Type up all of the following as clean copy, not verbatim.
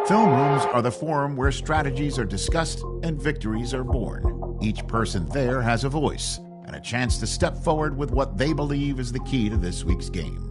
Film rooms are the forum where strategies are discussed and victories are born. Each person there has a voice and a chance to step forward with what they believe is the key to this week's game.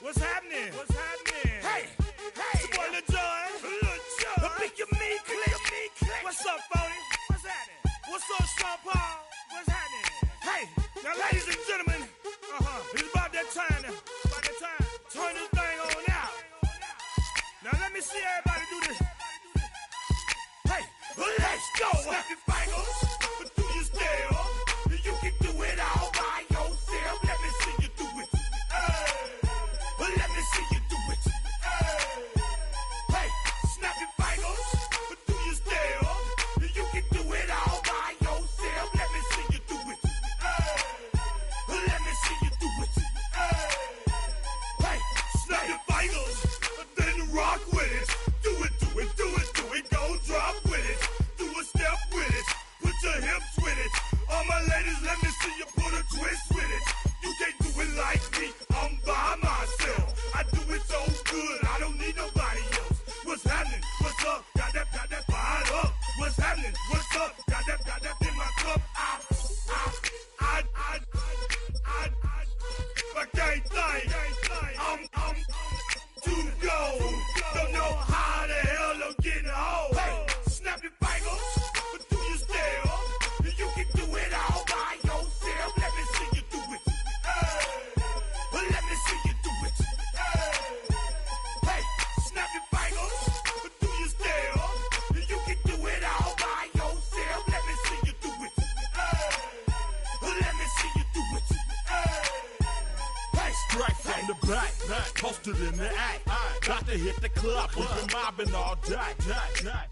What's happening? What's happening? Hey, hey, it's your boy Lil Joy. Pick your me click. What's up, Phony? What's happening? What's up, Sean Paul? What's happening? Hey, now, ladies and gentlemen, it's about that time now. About that time. Turn this thing on out. Now let me see everybody do this. Hey, let's go. Snap your fingers, but do your step. You can do it all by yourself. Let me see you do it. Let me see you do it. Hey, snap your fingers, but do your step. You can do it all by yourself. Let me see you do it. Let me see you do it. I'm too go. Don't know how the hell I'm getting home. Hey, snap your fingers, but do you still? You can do it all by yourself. Let me see you do it. Let me see you do it. Hey, snap your fingers, but do you still? You can do it all by yourself. Let me see you do it. Let me see you do it. Hey, straight from the back, posted in the act. Got to hit the club, we've been mobbing all day.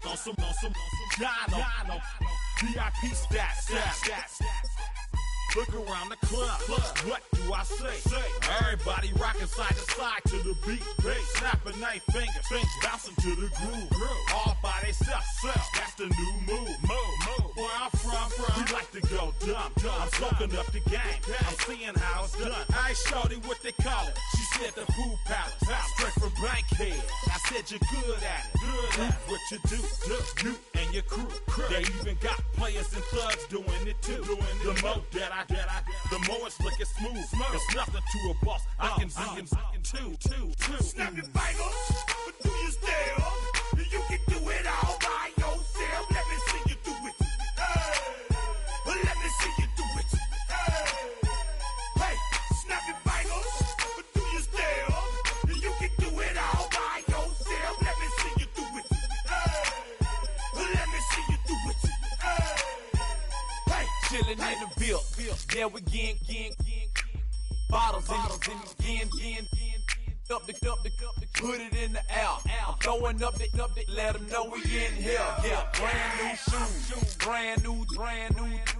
On some Dino, VIP stats. Look around the club, what do I say? Everybody rocking side to side to the beat. Snapping their fingers, bouncing to the groove. All by themselves, that's the new move. Where I'm from, we like to go dumb. I'm soaking up the game, I'm seeing how it's done. I ain't shorty what they call it. She said the food palace, straight from Bankhead. I said you're good at it. What you do, you and your crew. They even got players and thugs doing it too. The more that the more it's looking smooth. It's nothing to a boss. I can see him too. snap your fingers, but do you still? You can do it all by yourself. Let me see you do it. Let me see you do it. Hey, snap your fingers, but do you still? You can do it all by yourself. Let me see you do it. Let me see you do it. Hey, Chillin' in the bill. Yeah, we getting bottles in again. Up the put it in the air. I'm throwing up the, let them know we in here. Yeah, brand new shoes, brand new.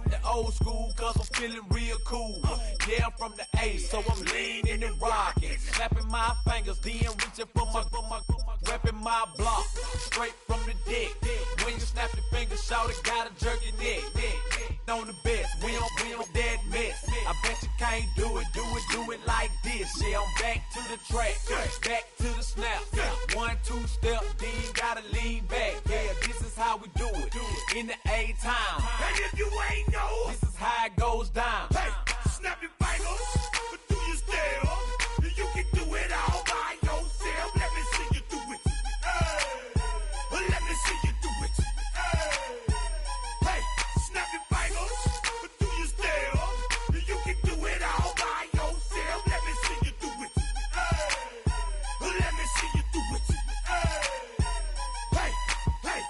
The old school, cause I'm feeling real cool. Yeah, I'm from the A, so I'm leaning and rocking. Snapping my fingers, then reaching for my repping my block. Straight from the deck. When you snap your fingers, shout it, gotta jerk your neck. On the best, we don't dead mess. I bet you can't do it like this. Yeah, I'm back to the track, back to the snap. 1, 2 step, then gotta lean back. Yeah, this is how we do it in the A time. and if you ain't know, This is how it goes down. hey, snap your fingers, but do you still? You can do it all by yourself. Let me see you do it. Let me see you do it. Hey, snap your fingers, but do you still? You can do it all by yourself. Let me see you do it. Let me see you do it. Hey, hey.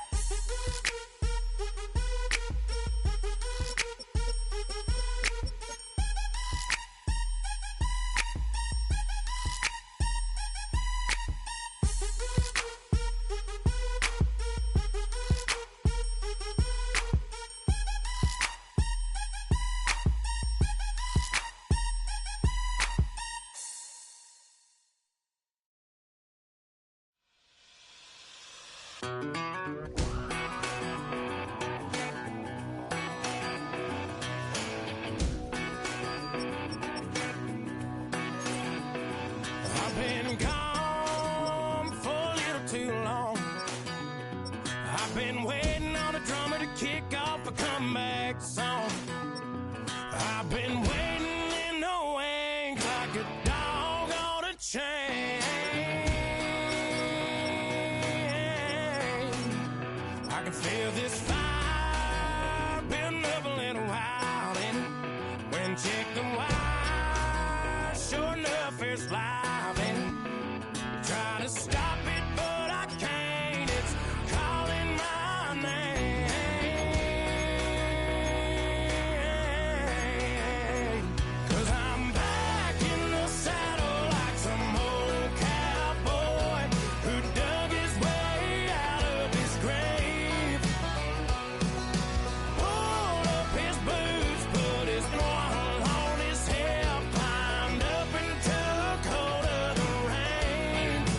I've been gone for a little too long. I've been waiting on a drummer to kick off a comeback song. I've been waiting in the wings like a dog on a chain. I can feel this fire building up a little while in it. When check the wire, sure enough, it's live in it. Try to stop it, but I can't. It's calling my name. 'Cause I'm back in the saddle like some old cowboy who dug his way out of his grave. Pulled up his boots, put his one on his hip, climbed up and took hold of the reins.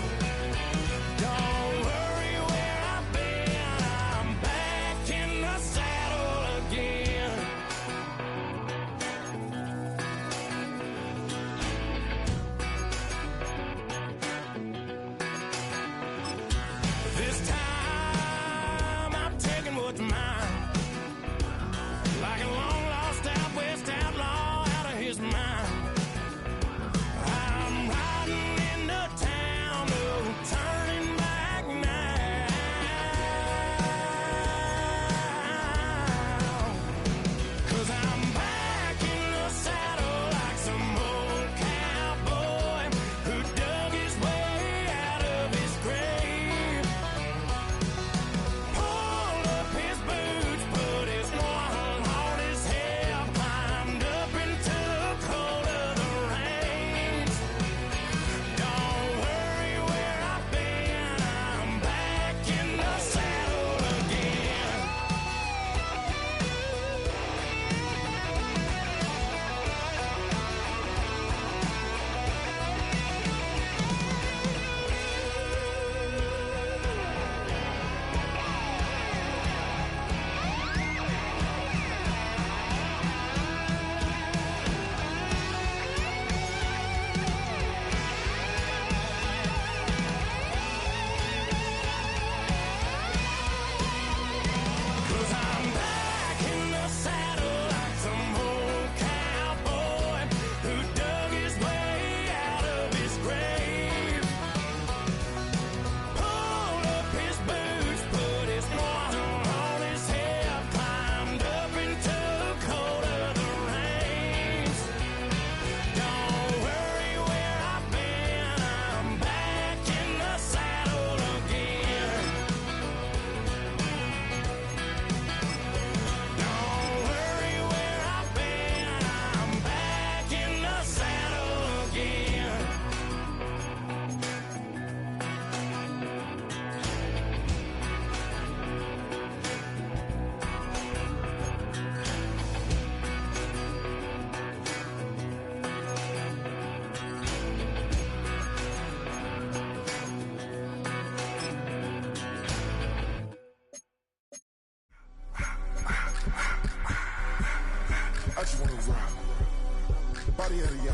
Body out of ya.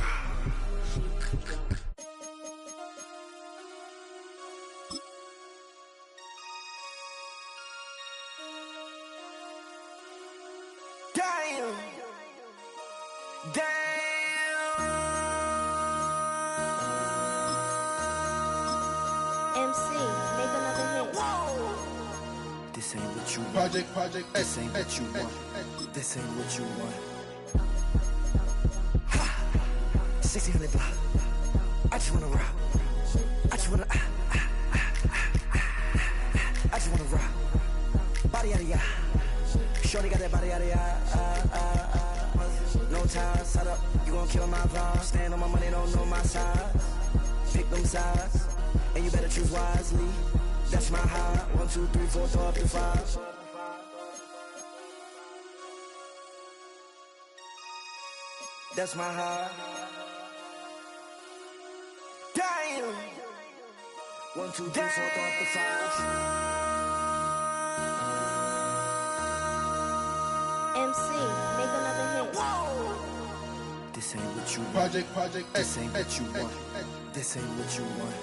Damn. MC, make another hit. This ain't what you want. Project This ain't what you want. This ain't what you want. Ha! 1600 block. I just wanna rock. I just wanna I just wanna rock. Body out of ya. Shorty got that body out of ya. No ties, set up. You gon' kill my vibe. Stand on my money, don't know my size. Pick them sides, and you better choose wisely. That's my high. 1, 2, 3, 4, throw up to 5. That's my high. Damn. 1, 2, 3, 4, throw up to 5. MC, make another hit. This ain't what you want. Project This ain't what you want. This ain't what you want.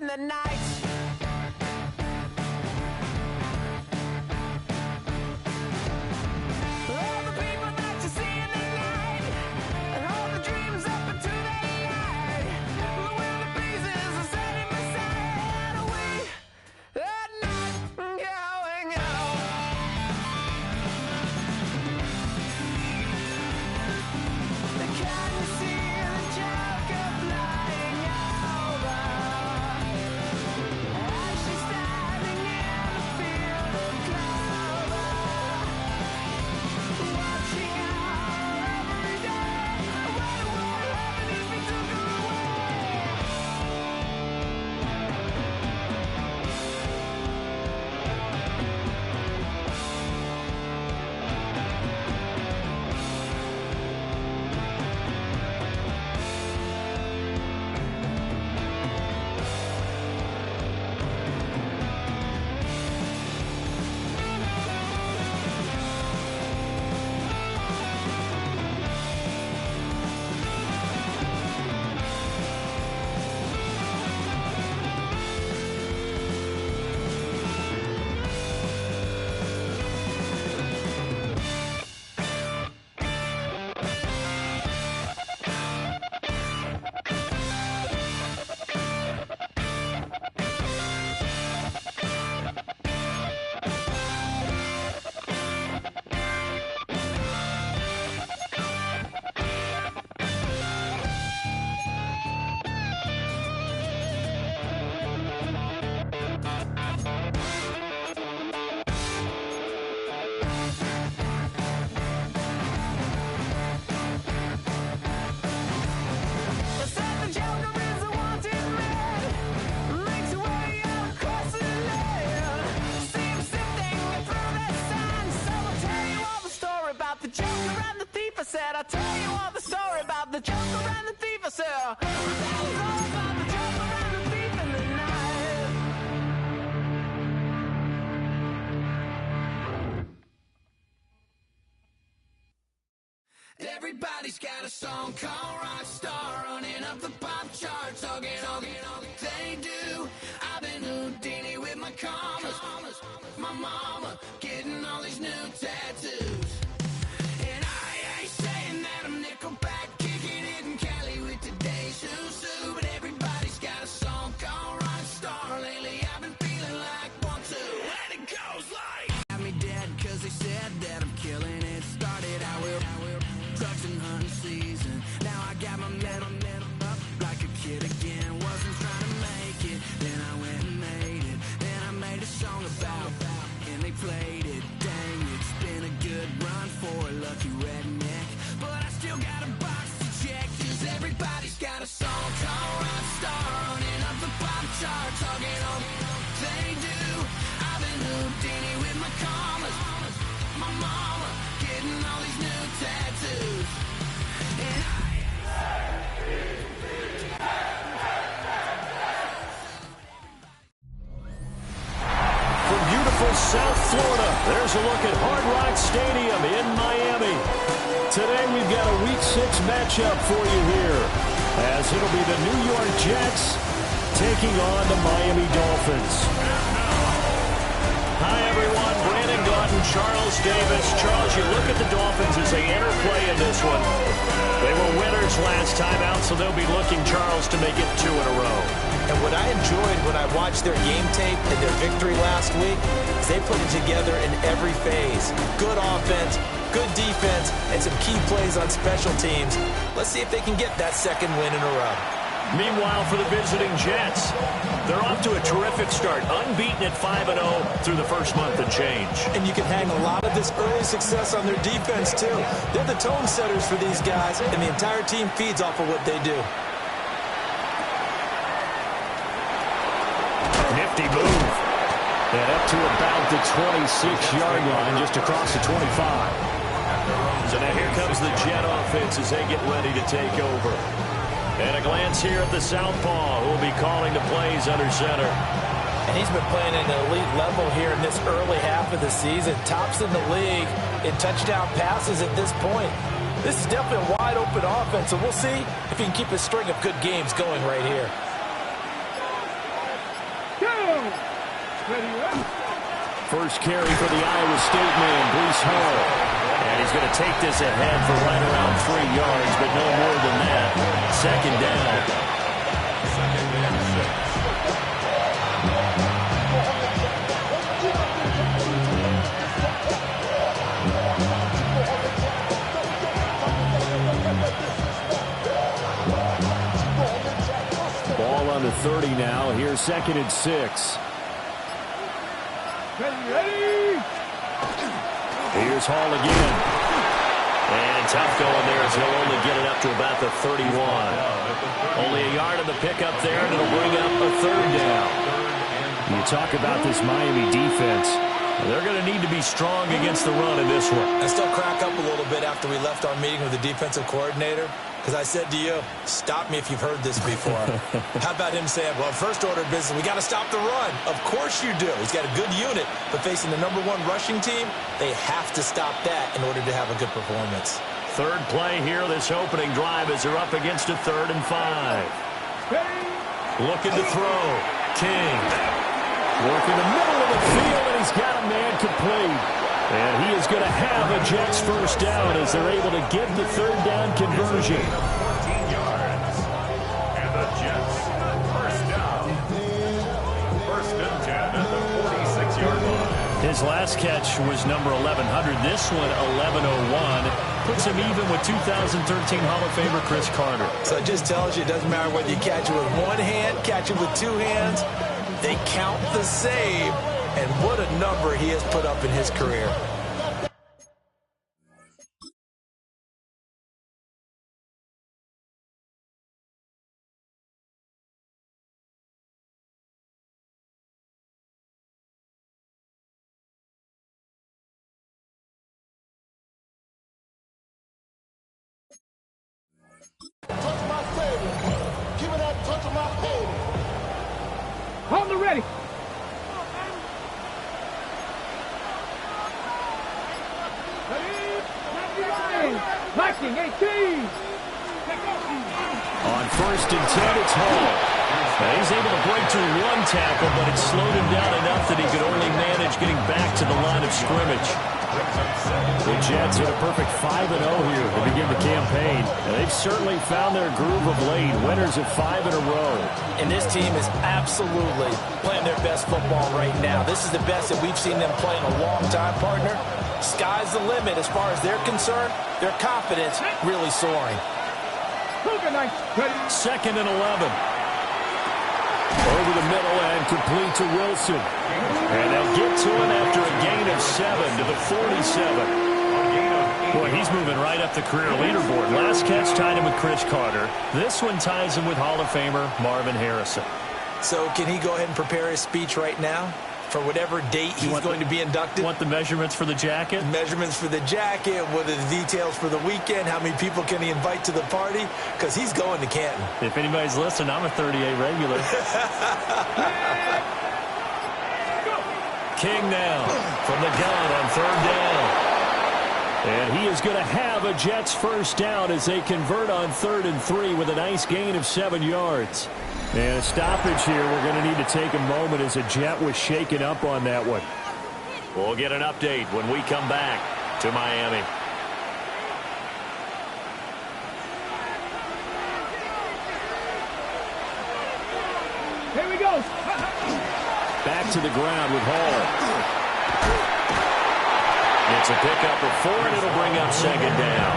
the night. All the people that you see in the night, and all the dreams up into the light. The winter breezes are setting beside away at night, going out. Can you see the Joker flying over? As she's standing in the field of clover, watching her every day. What would happen if we took her I'll tell you all the story about the Joker and the thief. I said, I'll tell you all about the Joker and the thief in the night. Everybody's got a song called Rockstar, running up the pop charts, all get they do. I've been Houdini with my commas, my mama getting all these new tattoos. But everybody's got a song called Rockstar. Lately I've been feeling like one, two, and it goes like got me dead cause they said that I'm killing it. Started out with drugs and hunting season. Now I got my metal up like a kid again. Wasn't trying to make it, then I went start talking on. They do. I've been Houdini with my commas. My mama getting all these new tattoos. And from beautiful South Florida, there's a look at Hard Rock Stadium in Miami. Today we've got a Week 6 matchup for you here, as it'll be the New York Jets taking on the Miami Dolphins. Hi, everyone. Brandon Gaudin, Charles Davis. Charles, you look at the Dolphins as they enter play in this one. They were winners last time out, so they'll be looking, Charles, to make it 2 in a row. And what I enjoyed when I watched their game tape and their victory last week is they put it together in every phase. Good offense, good defense, and some key plays on special teams. Let's see if they can get that second win in a row. Meanwhile, for the visiting Jets, they're off to a terrific start, unbeaten at 5-0 through the first month and change. And you can hang a lot of this early success on their defense, too. They're the tone setters for these guys, and the entire team feeds off of what they do. Nifty move. And up to about the 26-yard line, just across the 25. So now here comes the Jet offense as they get ready to take over. And a glance here at the southpaw, who will be calling the plays under center. And he's been playing at an elite level here in this early half of the season. Tops in the league in touchdown passes at this point. This is definitely a wide-open offense, so we'll see if he can keep a string of good games going right here. First carry for the Iowa State man, Breece Hall. And he's going to take this ahead for right around 3 yards, but no more than that. Second down. Ball on the 30 now. Here's 2nd and 6. Here's Hall again. And tough going there as he'll only get it up to about the 31. Only a yard of the pickup there, and it'll bring up a 3rd down. You talk about this Miami defense. They're going to need to be strong against the run in this one. I still crack up a little bit after we left our meeting with the defensive coordinator, because I said to you, stop me if you've heard this before. How about him saying, well, first order of business, we got to stop the run. Of course you do. He's got a good unit, but facing the #1 rushing team, they have to stop that in order to have a good performance. Third play here, this opening drive, as they're up against a 3rd and 5. Looking to throw. King. Working the middle of the field, and he's got a man complete. And he is going to have a Jets first down as they're able to get the 3rd down conversion. 14 yards. And the Jets first down. First and 10 at the 46-yard line. His last catch was number 1100. This one, 1101. Puts him even with 2013 Hall of Famer Chris Carter. So it just tells you it doesn't matter whether you catch it with one hand, catch it with 2 hands. They count the save, and what a number he has put up in his career. Touch my favorite. Give me that touch of my favorite. Hold it ready. Blocking 18. On 1st and 10, it's Hall. Now he's able to break through 1 tackle, but it slowed him down enough that he could only manage getting back to the line of scrimmage. The Jets hit a perfect 5-0 here to begin the campaign. And they've certainly found their groove of late, winners of 5 in a row. And this team is absolutely playing their best football right now. This is the best that we've seen them play in a long time, partner. Sky's the limit as far as they're concerned. Their confidence really soaring. 2nd and 11. Over the middle and complete to Wilson. And they'll get to him after a gain of 7 to the 47. Boy, he's moving right up the career leaderboard. Last catch tied him with Chris Carter. This one ties him with Hall of Famer Marvin Harrison. So can he go ahead and prepare his speech right now for whatever date he's going to be inducted? Want the measurements for the jacket? Measurements for the jacket, what are the details for the weekend, how many people can he invite to the party? Because he's going to Canton. If anybody's listening, I'm a 38 regular. King now from the gun on 3rd down. And he is going to have a Jets first down as they convert on 3rd and 3 with a nice gain of 7 yards. And a stoppage here. We're going to need to take a moment as a Jet was shaken up on that one. We'll get an update when we come back to Miami. Here we go. Back to the ground with Hall. It's a pickup of 4, and it'll bring up 2nd down.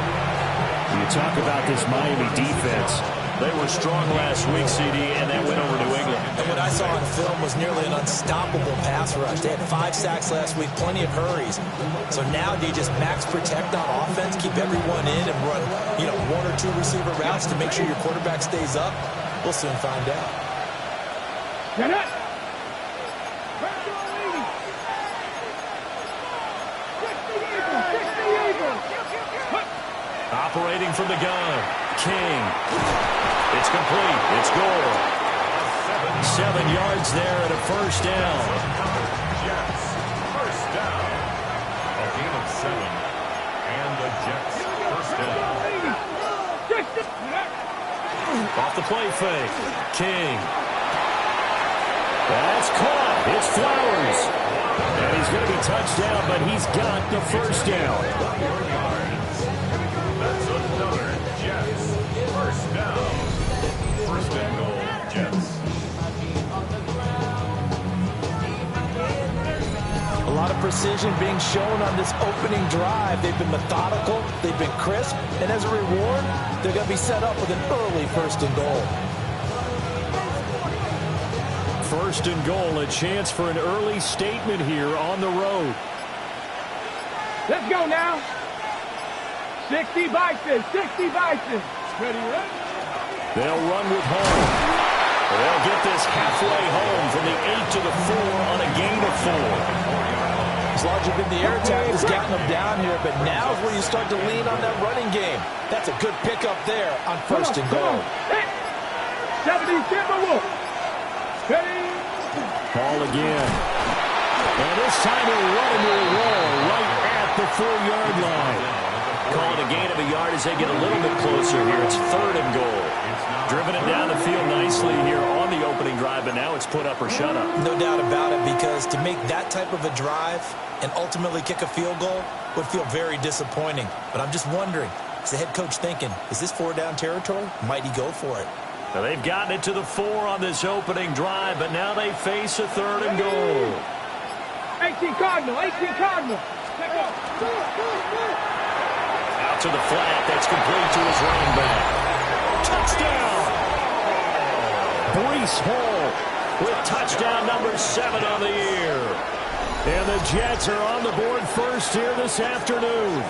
You talk about this Miami defense. They were strong last week, CD, and that went over New England. And what I saw on film was nearly an unstoppable pass rush. They had 5 sacks last week, plenty of hurries. So now do you just max protect on offense, keep everyone in, and run 1 or 2 receiver routes to make sure your quarterback stays up? We'll soon find out. Get it. Operating from the gun, King. It's complete. It's goal. 7 yards there and a first down. Jets, first down. A gain of 7. And the Jets, first down. Off the play fake. King. That's caught. It's Flowers. And he's going to be touched down, but he's got the first down. That's another Jets. First down. First and goal, Jets. A lot of precision being shown on this opening drive. They've been methodical. They've been crisp. And as a reward, they're going to be set up with an early 1st and goal. 1st and goal, a chance for an early statement here on the road. Let's go now. 60 Bison, 60 Bison. Ready, ready? They'll run with home. They'll get this halfway home from the 8 to the 4 on a gain of 4. As large as the air attack has gotten them down here, but now is where you start to lean on that running game. That's a good pickup there on 1st and goal. 70 Timberwolves. Ready? Ball again. And this time he'll run into a roll right at the 4-yard line. Call it a gain of a yard as they get a little bit closer here. It's 3rd and goal. Driven it down the field nicely here on the opening drive, but now it's put up or shut up. No doubt about it, because to make that type of a drive and ultimately kick a field goal would feel very disappointing. But I'm just wondering, is the head coach thinking, is this 4-down territory? Might he go for it? Now they've gotten it to the 4 on this opening drive, but now they face a 3rd and goal. 18 Cardinal, 18 Cardinal. Out to the flat. That's complete to his running back. Touchdown! Breece Hall with touchdown number 7 on the year. And the Jets are on the board first here this afternoon.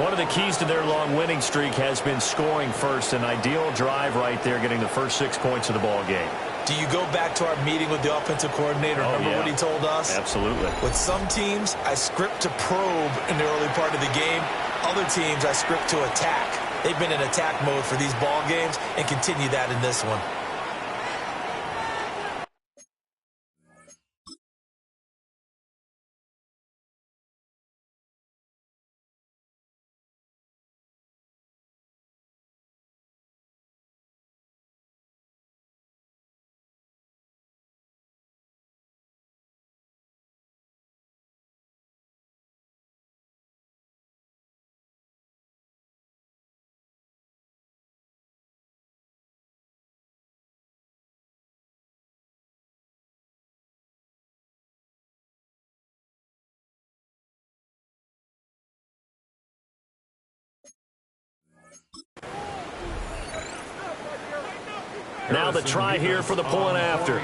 One of the keys to their long winning streak has been scoring first. An ideal drive right there, getting the first 6 points of the ball game. Do you go back to our meeting with the offensive coordinator? Remember what he told us? Absolutely. With some teams, I script to probe in the early part of the game. Other teams, I script to attack. They've been in attack mode for these ball games and continue that in this one. Now the try here for the point after.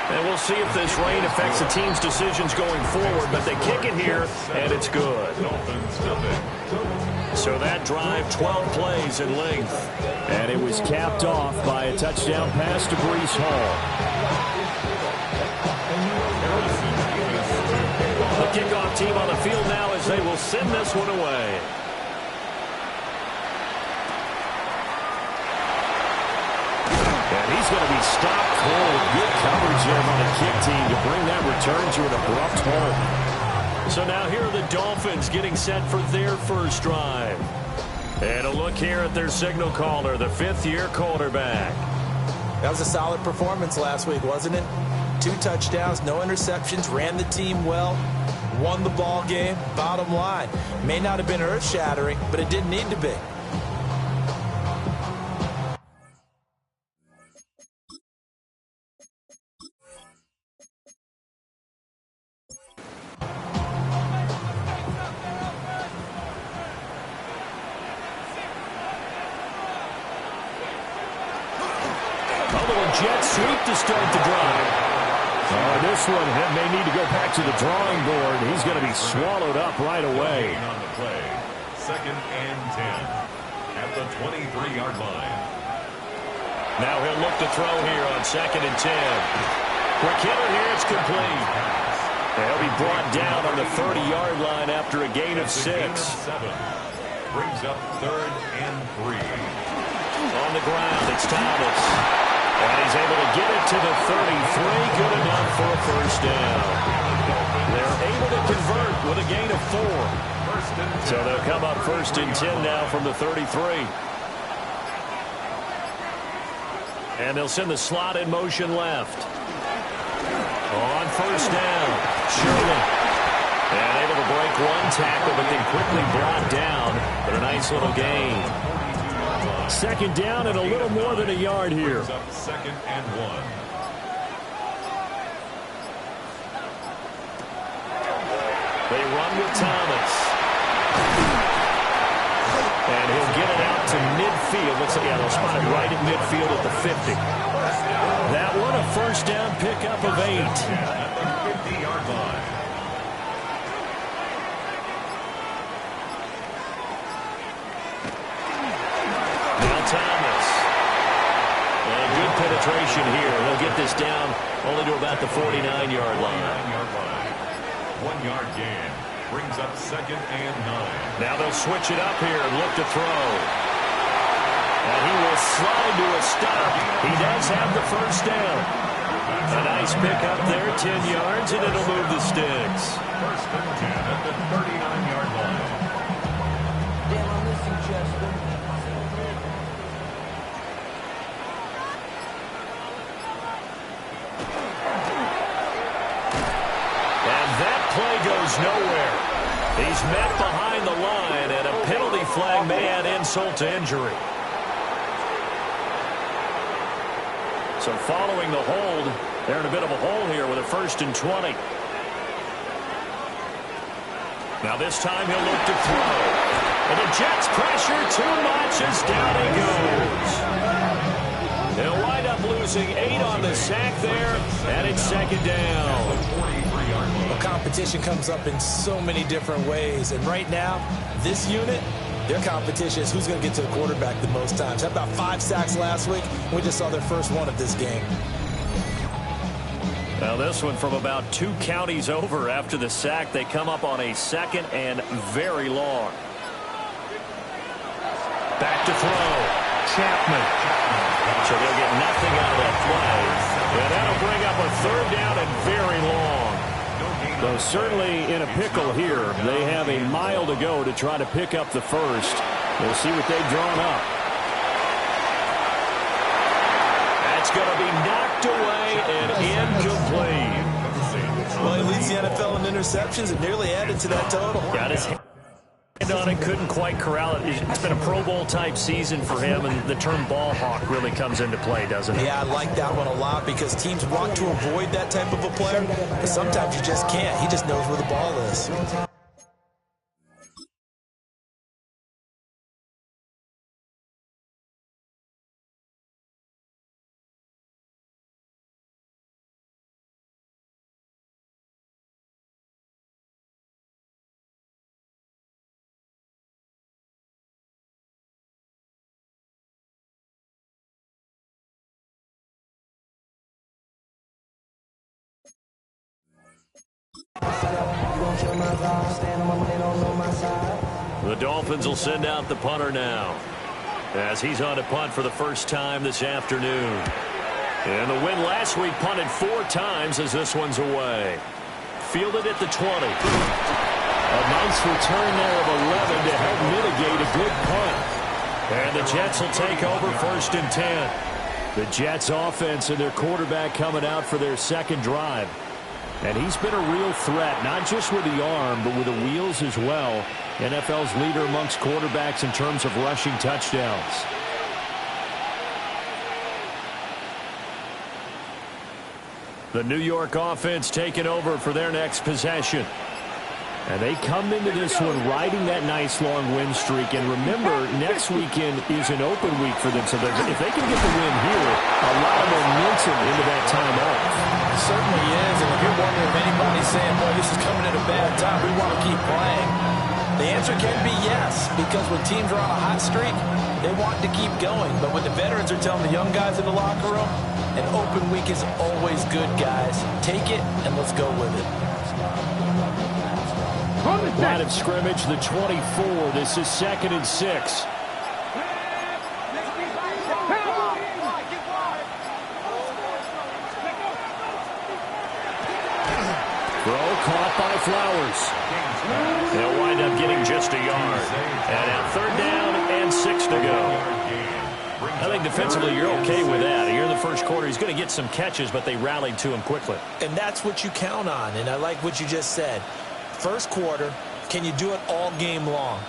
And we'll see if this rain affects the team's decisions going forward, but they kick it here, and it's good. So that drive, 12 plays in length. And it was capped off by a touchdown pass to Breece Hall. The kickoff team on the field now as they will send this one away. And he's going to be stopped cold. Good coverage there by the kick team to bring that return to an abrupt halt. So now here are the Dolphins getting set for their first drive. And a look here at their signal caller, the fifth-year quarterback. That was a solid performance last week, wasn't it? 2 touchdowns, no interceptions, ran the team well, won the ball game. Bottom line, may not have been earth-shattering, but it didn't need to be. Jet sweep to start the drive. This one may need to go back to the drawing board. He's going to be swallowed up right away. On the play, 2nd and 10 at the 23-yard line. Now he'll look to throw here on 2nd and 10. For Killer here, it's complete. He'll be brought down on the 30-yard line after a gain of 6. Brings up 3rd and 3. On the ground, it's Thomas. And he's able to get it to the 33. Good enough for a first down. They're able to convert with a gain of 4. So they'll come up 1st and 10 now from the 33. And they'll send the slot in motion left. On first down, Shirley. And able to break 1 tackle, but then quickly brought down. But a nice little gain. 2nd down and a little more than a yard here. 2nd and 1. They run with Thomas. And he'll get it out to midfield. Looks like they'll spot it right at midfield at the 50. That one a first down pickup of 8. At the 50-yard line. Thomas. And good penetration here. They'll get this down only to about the 49-yard line. 1-yard gain. Brings up 2nd and 9. Now they'll switch it up here and look to throw. And he will slide to a stop. He does have the first down. A nice pickup there, 10 yards, and it'll move the sticks. 1st and 10 at the 39-yard line. Damn, I'm missing Chester. Play goes nowhere. He's met behind the line, and a penalty flag may add insult to injury. So following the hold, they're in a bit of a hole here with a 1st and 20. Now this time he'll look to throw. And the Jets pressure too much as down he goes. They'll wind up losing 8 on the sack there, and it's 2nd down. Well, competition comes up in so many different ways. And right now, this unit, their competition is who's going to get to the quarterback the most times. How about 5 sacks last week? We just saw their first one of this game. Now this one from about 2 counties over after the sack. They come up on a 2nd and very long. Back to throw. Chapman. So they'll get nothing out of that play. And that'll bring up a 3rd down and very long. Though certainly in a pickle here. They have a mile to go to try to pick up the first. We'll see what they've drawn up. That's going to be knocked away and incomplete. Well, he leads the NFL in interceptions and nearly added to that total. Got his hand on it, couldn't quite corral it. It's been a Pro Bowl type season for him, and the term ball hawk really comes into play, doesn't it? Yeah, I like that one a lot because teams want to avoid that type of a player, but sometimes you just can't. He just knows where the ball is. The Dolphins will send out the punter now, as he's on to punt for the first time this afternoon. And the win last week, punted 4 times as this one's away. Fielded at the 20. A nice return there of 11 to help mitigate a good punt. And the Jets will take over 1st and 10. The Jets offense and their quarterback coming out for their second drive. And he's been a real threat, not just with the arm, but with the wheels as well. NFL's leader amongst quarterbacks in terms of rushing touchdowns. The New York offense taking over for their next possession. And they come into this one riding that nice long win streak. And remember, next weekend is an open week for them. So if they can get the win here, a lot of momentum into that time off. It certainly is. And if you're wondering if anybody's saying, boy, this is coming at a bad time, we want to keep playing, the answer can be yes. Because when teams are on a hot streak, they want to keep going. But when the veterans are telling the young guys in the locker room, an open week is always good, guys. Take it and let's go with it. Line of scrimmage, the 24. This is 2nd and 6. Throw caught by Flowers. They'll wind up getting just a yard. And now 3rd down and 6 to go. I think defensively you're okay with that. Here in the first quarter, he's going to get some catches, but they rallied to him quickly. And that's what you count on, and I like what you just said. First quarter, can you do it all game long?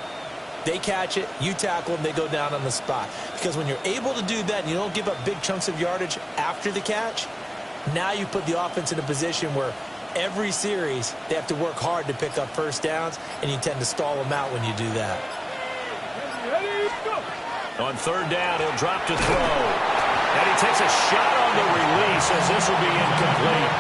They catch it, you tackle them, they go down on the spot. Because when you're able to do that and you don't give up big chunks of yardage after the catch, now you put the offense in a position where every series they have to work hard to pick up first downs, and you tend to stall them out when you do that. On 3rd down, he'll drop to throw. And he takes a shot on the release as this will be incomplete.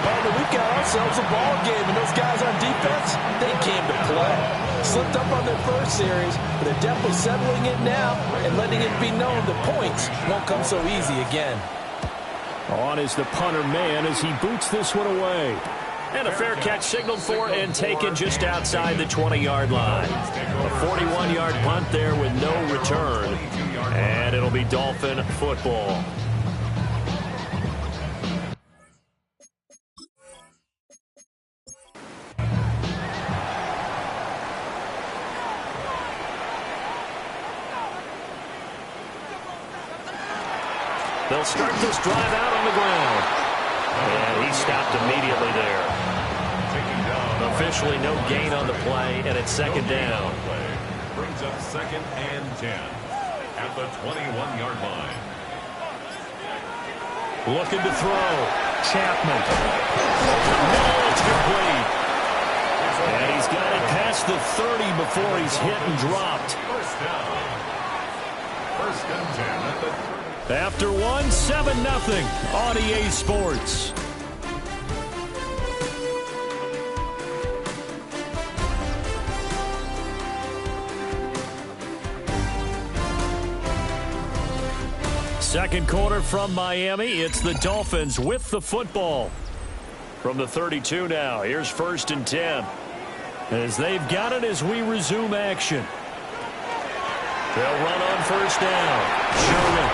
Partner, we've got ourselves a ball game, and those guys on defense, they came to play. Slipped up on their first series, but they're definitely settling it now and letting it be known the points won't come so easy again. On is the punter man as he boots this one away. And a fair catch signaled for and taken just outside the 20-yard line. A 41-yard punt there with no return. And it'll be Dolphin football. They'll start this drive out on the ground. And he stopped immediately there. Officially no gain on the play, and it's 2nd down. Brings up 2nd and 10 at the 21-yard line. Looking to throw. Chapman. No, it's complete. And he's got it past the 30 before he's hit and dropped. First down. 1st and 10 at the... After one, 7-0 on EA Sports. Second quarter from Miami. It's the Dolphins with the football. From the 32 now, here's 1st and 10. As they've got it as we resume action. They'll run on 1st down. Sherman.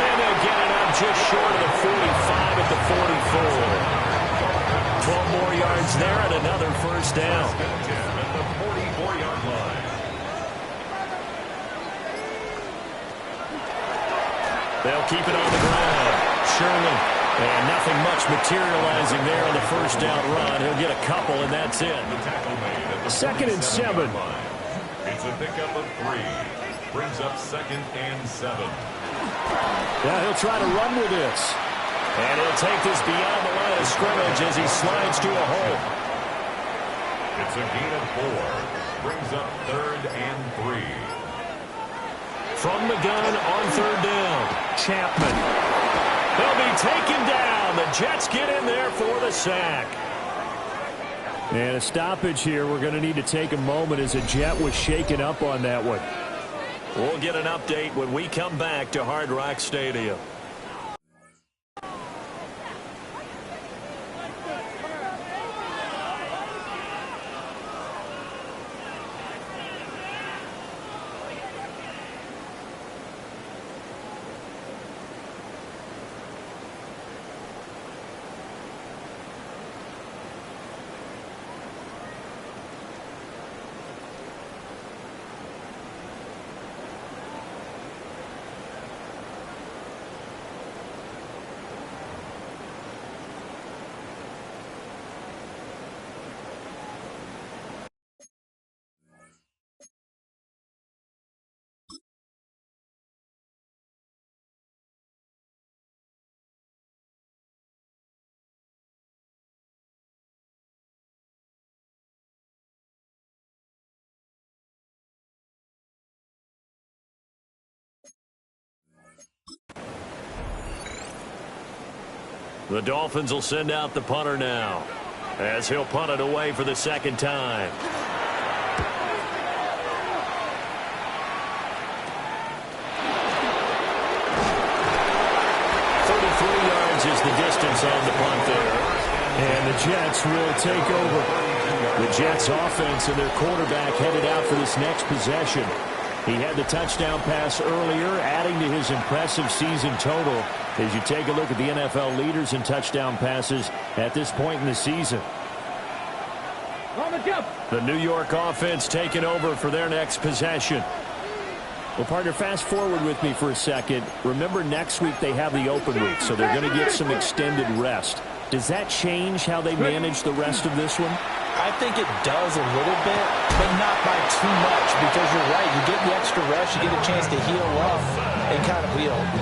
And they'll get it up just short of the 45 at the 44. 12 more yards there and another 1st down. At the 44-yard line. They'll keep it on the ground. Sherman. And nothing much materializing there on the 1st down run. He'll get a couple, and that's it. 2nd and 7. It's a pickup of 3. Brings up 2nd and 7. Yeah, he'll try to run with this. And he'll take this beyond the line of scrimmage as he slides to a hole. It's a gain of 4. Brings up 3rd and 3. From the gun on 3rd down. Chapman. They'll be taken down. The Jets get in there for the sack. And a stoppage here. We're going to need to take a moment as a Jet was shaken up on that one. We'll get an update when we come back to Hard Rock Stadium. The Dolphins will send out the punter now, as he'll punt it away for the second time. 33 yards is the distance on the punt there. And the Jets will take over. The Jets offense and their quarterback headed out for this next possession. He had the touchdown pass earlier, adding to his impressive season total as you take a look at the NFL leaders in touchdown passes at this point in the season. The New York offense taking over for their next possession. Well, partner, fast forward with me for a second. Remember, next week they have the open week, so they're going to get some extended rest. Does that change how they manage the rest of this one? I think it does a little bit, but not by too much, because you're right. You get the extra rest, you get a chance to heal up and kind of,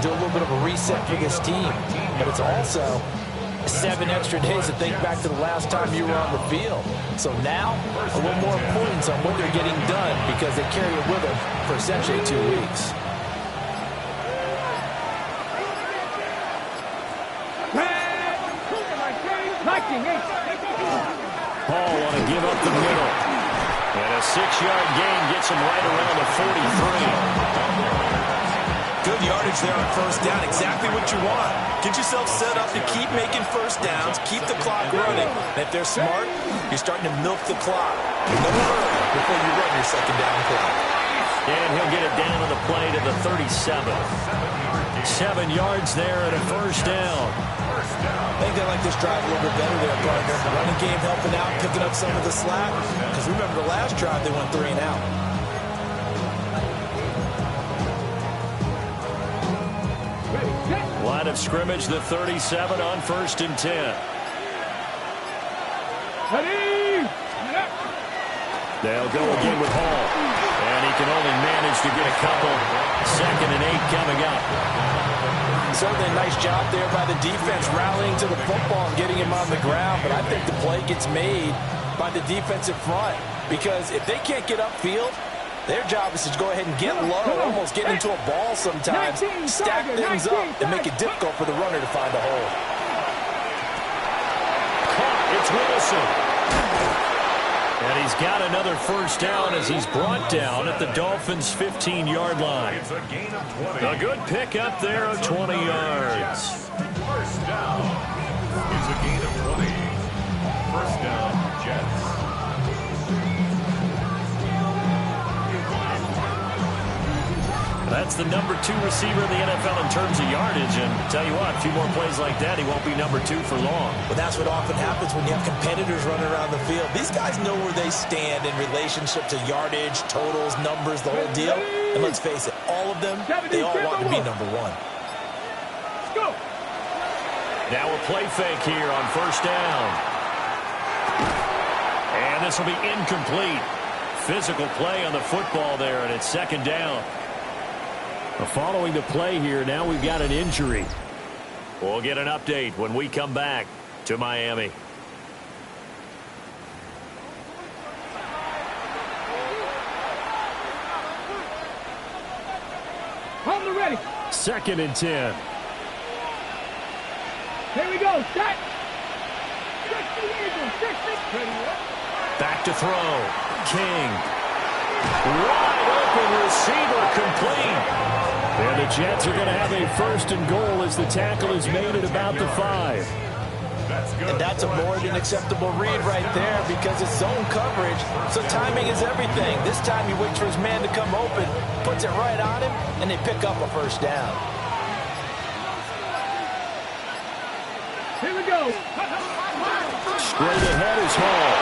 do a little bit of a reset for this team. But it's also 7 extra days to think back to the last time you were on the field. So now, a little more importance on what they're getting done, because they carry it with them for essentially 2 weeks. Hall want to give up the middle. And a 6-yard gain gets him right around the 43. Good yardage there on first down. Exactly what you want. Get yourself set up to keep making first downs, keep the clock running. And if they're smart, you're starting to milk the clock. No hurry before you run your second down play. And he'll get it down to the play to the 37. 7 yards there and a first down. I think they like this drive a little bit better there, partner. The running game helping out, picking up some of the slack. Because remember, the last drive they went 3 and out. Line of scrimmage, the 37 on 1st and 10. They'll go again with Hall. And he can only manage to get a couple. 2nd and 8 coming up. Certainly a nice job there by the defense, rallying to the football and getting him on the ground. But I think the play gets made by the defensive front, because if they can't get upfield, their job is to go ahead and get low, almost get into a ball sometimes, stack things up, and make it difficult for the runner to find a hole. It's Wilson. And he's got another first down as he's brought down at the Dolphins' 15-yard line. A good pick up there of 20 yards. First down. It's a gain of 20. First down, Jets. That's the number 2 receiver in the NFL in terms of yardage. And tell you what, a few more plays like that, he won't be number 2 for long. But that's what often happens when you have competitors running around the field. These guys know where they stand in relationship to yardage, totals, numbers, the whole deal. And let's face it, all of them, they all want to be number 1. Now a play fake here on first down. And this will be incomplete. Physical play on the football there, and it's 2nd down. Following the play here, now we've got an injury. We'll get an update when we come back to Miami. On the ready. 2nd and 10. Here we go. Set. Back to throw. King. Wide open receiver, complete. And the Jets are going to have a 1st and goal as the tackle is made at about the 5. And that's a more than acceptable read right there, because it's zone coverage, so timing is everything. This time he waits for his man to come open, puts it right on him, and they pick up a first down. Here we go. Straight ahead is Hall.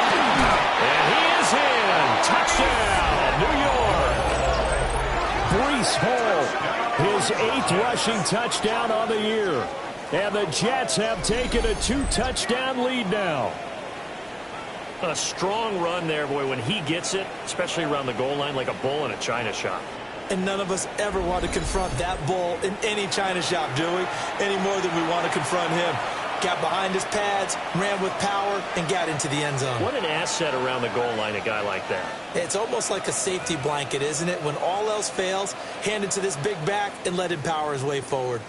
And he is in. Touchdown, New York. Breece Hall, his 8th rushing touchdown on the year. And the Jets have taken a 2-touchdown lead now. A strong run there, boy, when he gets it, especially around the goal line, like a bull in a china shop. And none of us ever want to confront that bull in any china shop, do we? Any more than we want to confront him. Got behind his pads, ran with power, and got into the end zone. What an asset around the goal line, a guy like that. It's almost like a safety blanket, isn't it? When all else fails, hand it to this big back and let him power his way forward.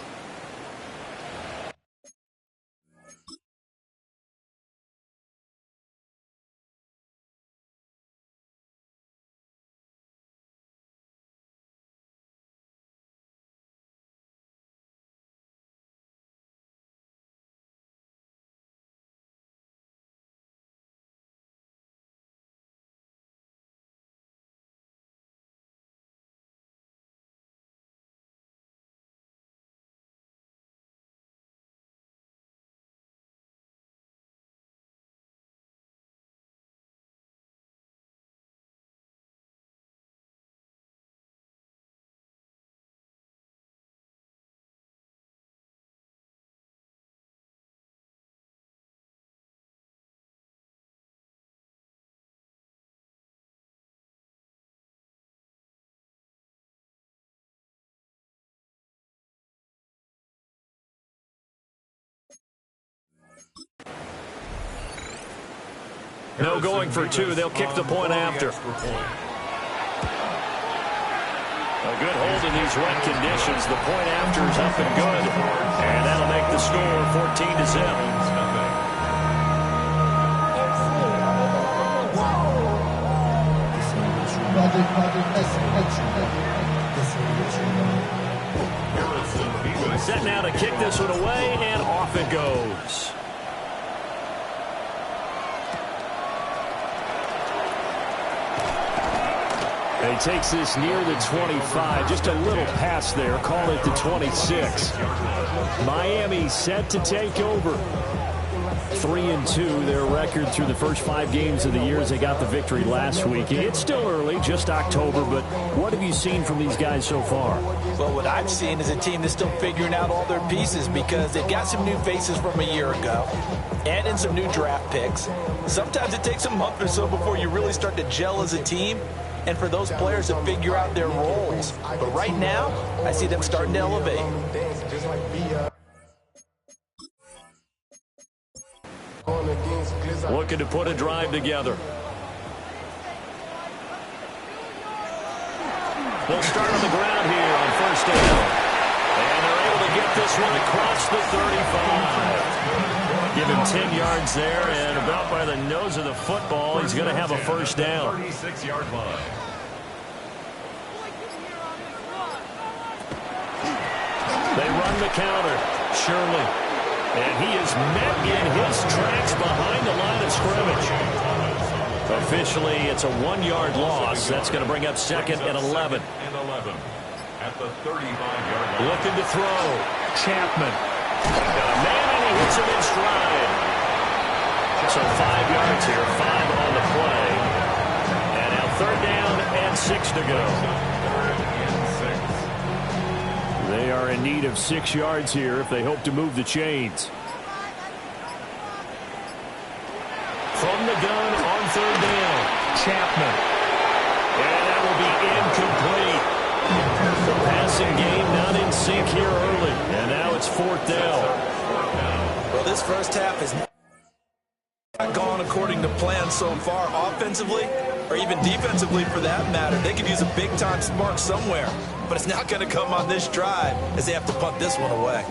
No going for two. They'll kick the point after. A good hold in these wet conditions. The point after is up and good. And that'll make the score 14-0. Set now to kick this one away, and off it goes. He takes this near the 25. Just a little pass there. Call it the 26. Miami set to take over. 3-2, their record through the first 5 games of the year as they got the victory last week. It's still early, just October, but what have you seen from these guys so far? Well, what I've seen is a team that's still figuring out all their pieces because they've got some new faces from a year ago and in some new draft picks. Sometimes it takes a month or so before you really start to gel as a team and for those players to figure out their roles. But right now, I see them starting to elevate. Looking to put a drive together. They'll start on the ground here on first down. And they're able to get this one across the 35. Give him 10 yards there, and about by the nose of the football, he's going to have a first down. 36-yard line. They run the counter. Shirley. And he is met in his tracks behind the line of scrimmage. Officially, it's a 1-yard loss. That's going to bring up second and 11. At the 35-yard line. Looking to throw. Chapman. Got a man, and he hits him in stride. So 5 yards here, 5 on the play. And now third down and 6 to go. They are in need of 6 yards here if they hope to move the chains. From the gun on third down, Chapman. And that will be incomplete. The passing game not in sync here early. And now it's fourth down. Well, this first half is not gone according to plan so far offensively or even defensively for that matter. They could use a big-time spark somewhere. But it's not going to come on this drive as they have to punt this one away.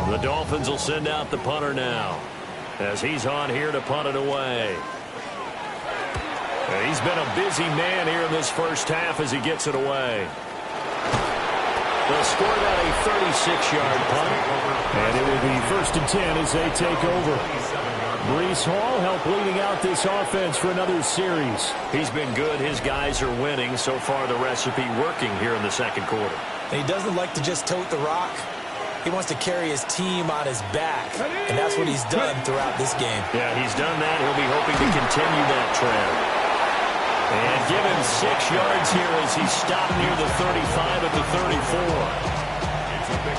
The Dolphins will send out the punter now as he's on here to punt it away. And he's been a busy man here in this first half as he gets it away. They'll score that a 36-yard punt. And it will be 1st and 10 as they take over. Breece Hall helped leading out this offense for another series. He's been good. His guys are winning. So far, the recipe working here in the second quarter. And he doesn't like to just tote the rock. He wants to carry his team on his back. And that's what he's done throughout this game. Yeah, he's done that. He'll be hoping to continue that trend. And give him 6 yards here as he's stopped near the 35 at the 34.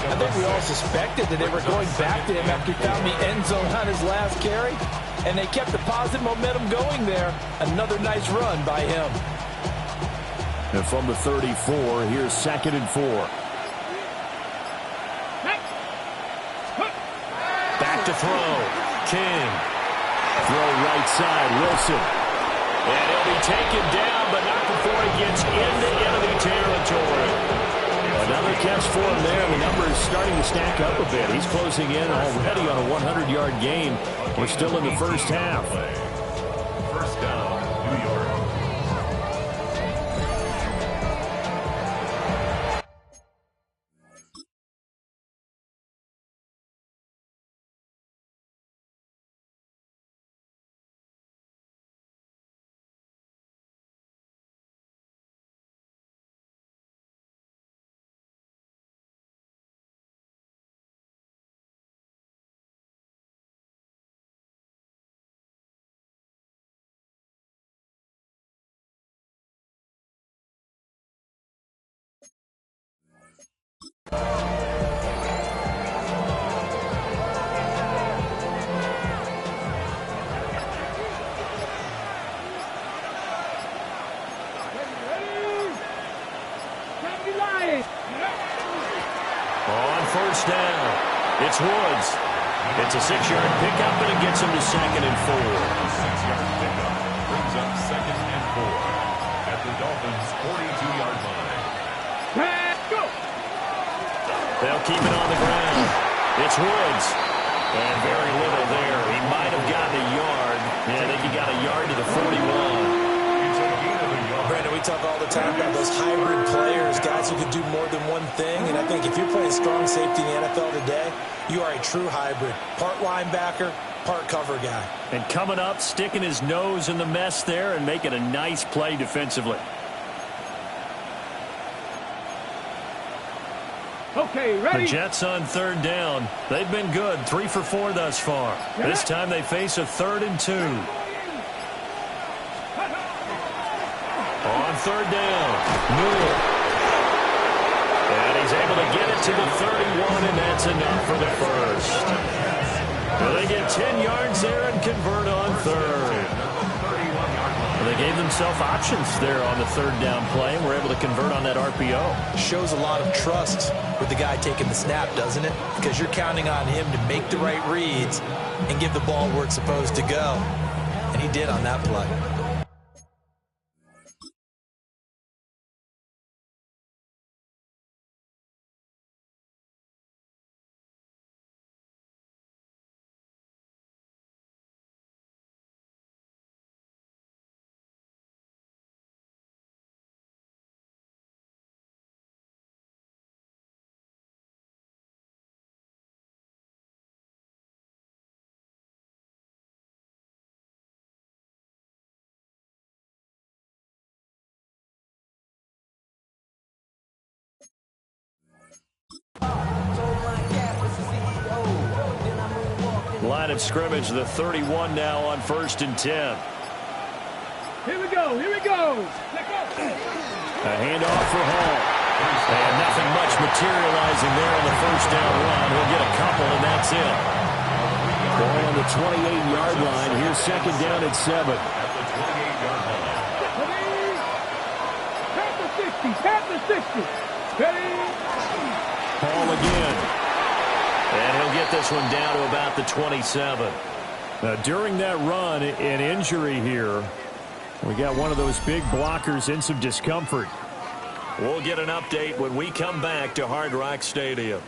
I think we all suspected that they were going back to him after he found the end zone on his last carry. And they kept the positive momentum going there. Another nice run by him. And from the 34, here's 2nd and 4. Back to throw. King. Throw right side. Wilson. And he'll be taken down, but not before he gets into enemy territory. Another catch for him there. The number is starting to stack up a bit. He's closing in already on a 100-yard game. We're still in the first half. First down, New York. On first down, it's Woods. It's a 6-yard pickup, and it gets him to 2nd and 4. A 6-yard pickup brings up 2nd and 4 at the Dolphins' 42-yard line. Go! They'll keep it on the ground. It's Woods. And very little there. He might have gotten a yard. Yeah, I think he got a yard to the 41. Brandon, we talk all the time about those hybrid players, guys who can do more than one thing. And I think if you're playing strong safety in the NFL today, you are a true hybrid. Part linebacker, part cover guy. And coming up, sticking his nose in the mess there and making a nice play defensively. Okay, ready? The Jets on 3rd down. They've been good, 3 for 4 thus far. This time they face a 3rd and 2. On 3rd down, Newell. And he's able to get it to the 31, and that's enough for the first. Well, they get 10 yards there and convert on 3rd. Well, they gave themselves options there on the 3rd down play, and were able to convert on that RPO. Shows a lot of trust with the guy taking the snap, doesn't it? Because you're counting on him to make the right reads and give the ball where it's supposed to go. And he did on that play. Line of scrimmage, the 31 now on 1st and 10. Here we go, here we go. A handoff for Hall. And nothing much materializing there on the 1st down run. He'll get a couple, and that's it. Ball on the 28-yard line. Here's 2nd down at 7. At the 28-yard line. Tap the 60. Ready? Hall again. And he'll get this one down to about the 27. Now, during that run, an injury here. We got one of those big blockers in some discomfort. We'll get an update when we come back to Hard Rock Stadium.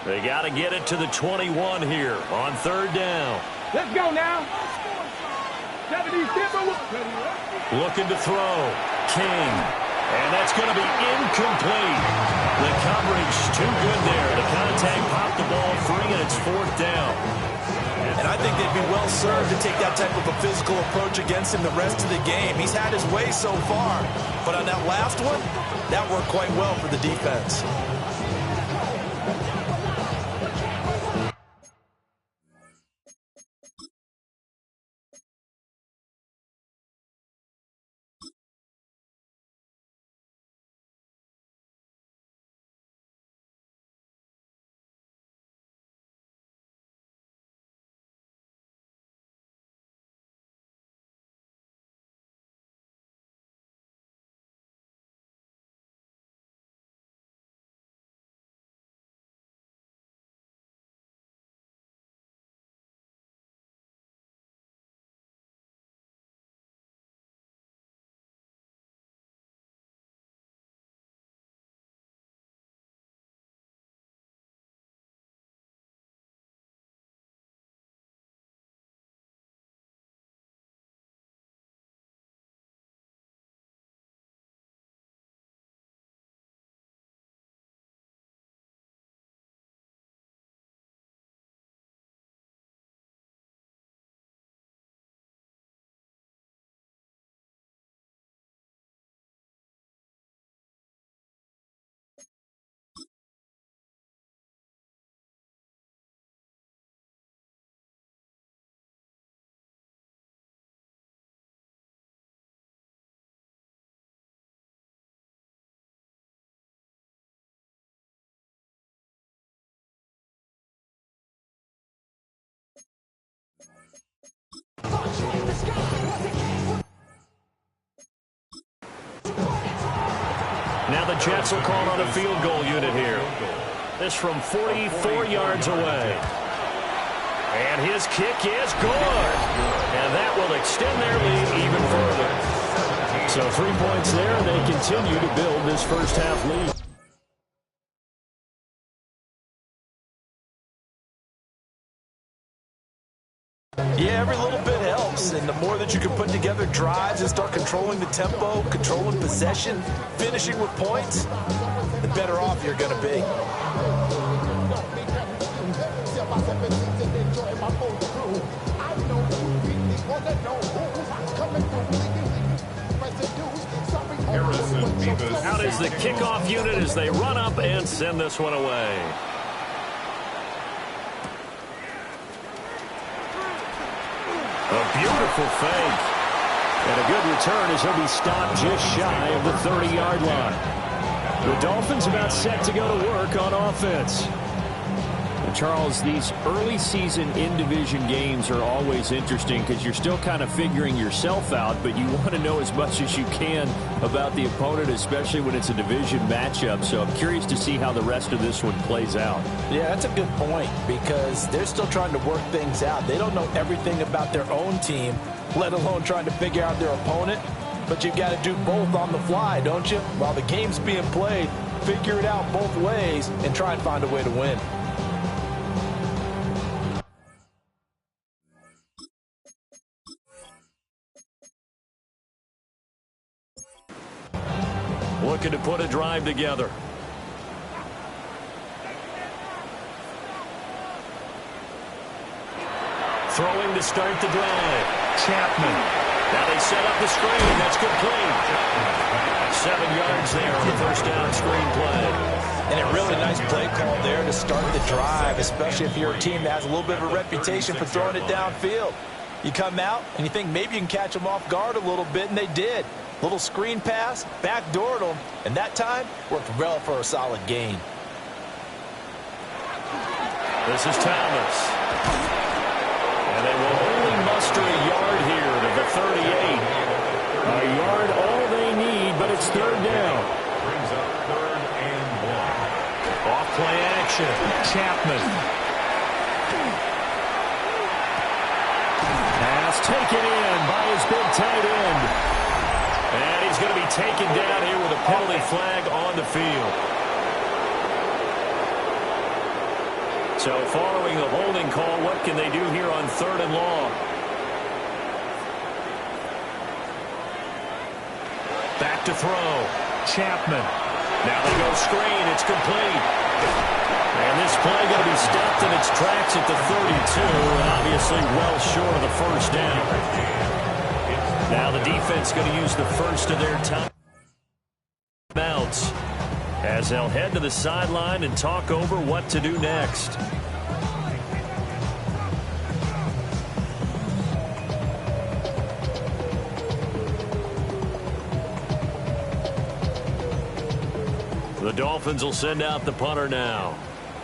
They got to get it to the 21 here on 3rd down. Let's go now. Looking to throw. King. And that's going to be incomplete. The coverage too good there. The contact popped the ball free, and it's 4th down. And I think they'd be well served to take that type of a physical approach against him the rest of the game. He's had his way so far. But on that last one, that worked quite well for the defense. Now the Jets will call on a field goal unit here. This from 44 yards away. And his kick is good. And that will extend their lead even further. So 3 points there, and they continue to build this first half lead. Yeah, every little bit helps, and the more that you can put together drives and start controlling the tempo, controlling possession, finishing with points, the better off you're going to be. Out is the kickoff unit as they run up and send this one away. A beautiful fake. And a good return as he'll be stopped just shy of the 30-yard line. The Dolphins about set to go to work on offense. Charles, these early season in-division games are always interesting because you're still kind of figuring yourself out, but you want to know as much as you can about the opponent, especially when it's a division matchup. So I'm curious to see how the rest of this one plays out. Yeah, that's a good point because they're still trying to work things out. They don't know everything about their own team, let alone trying to figure out their opponent. But you've got to do both on the fly, don't you? While the game's being played, figure it out both ways and try and find a way to win. Looking to put a drive together. Throwing to start the drive. Chapman. Now they set up the screen. That's complete. 7 yards there on the first down screen play. And a really nice play call there to start the drive, especially if you're a team that has a little bit of a reputation for throwing it downfield. You come out and you think maybe you can catch them off guard a little bit, and they did. Little screen pass, backdoored them, and that time worked well for a solid gain. This is Thomas. And they will only muster a yard here to the 38. A yard all they need, but it's third down. Brings up 3rd and 1. Off play action. Chapman. Pass taken in by his big tight end. And he's going to be taken down here with a penalty flag on the field. So following the holding call, what can they do here on 3rd and long? Back to throw. Chapman. Now they go screen. It's complete. And this play going to be stopped in its tracks at the 32, and obviously well short of the first down. Now the defense going to use the first of their timeouts as they'll head to the sideline and talk over what to do next. The Dolphins will send out the punter now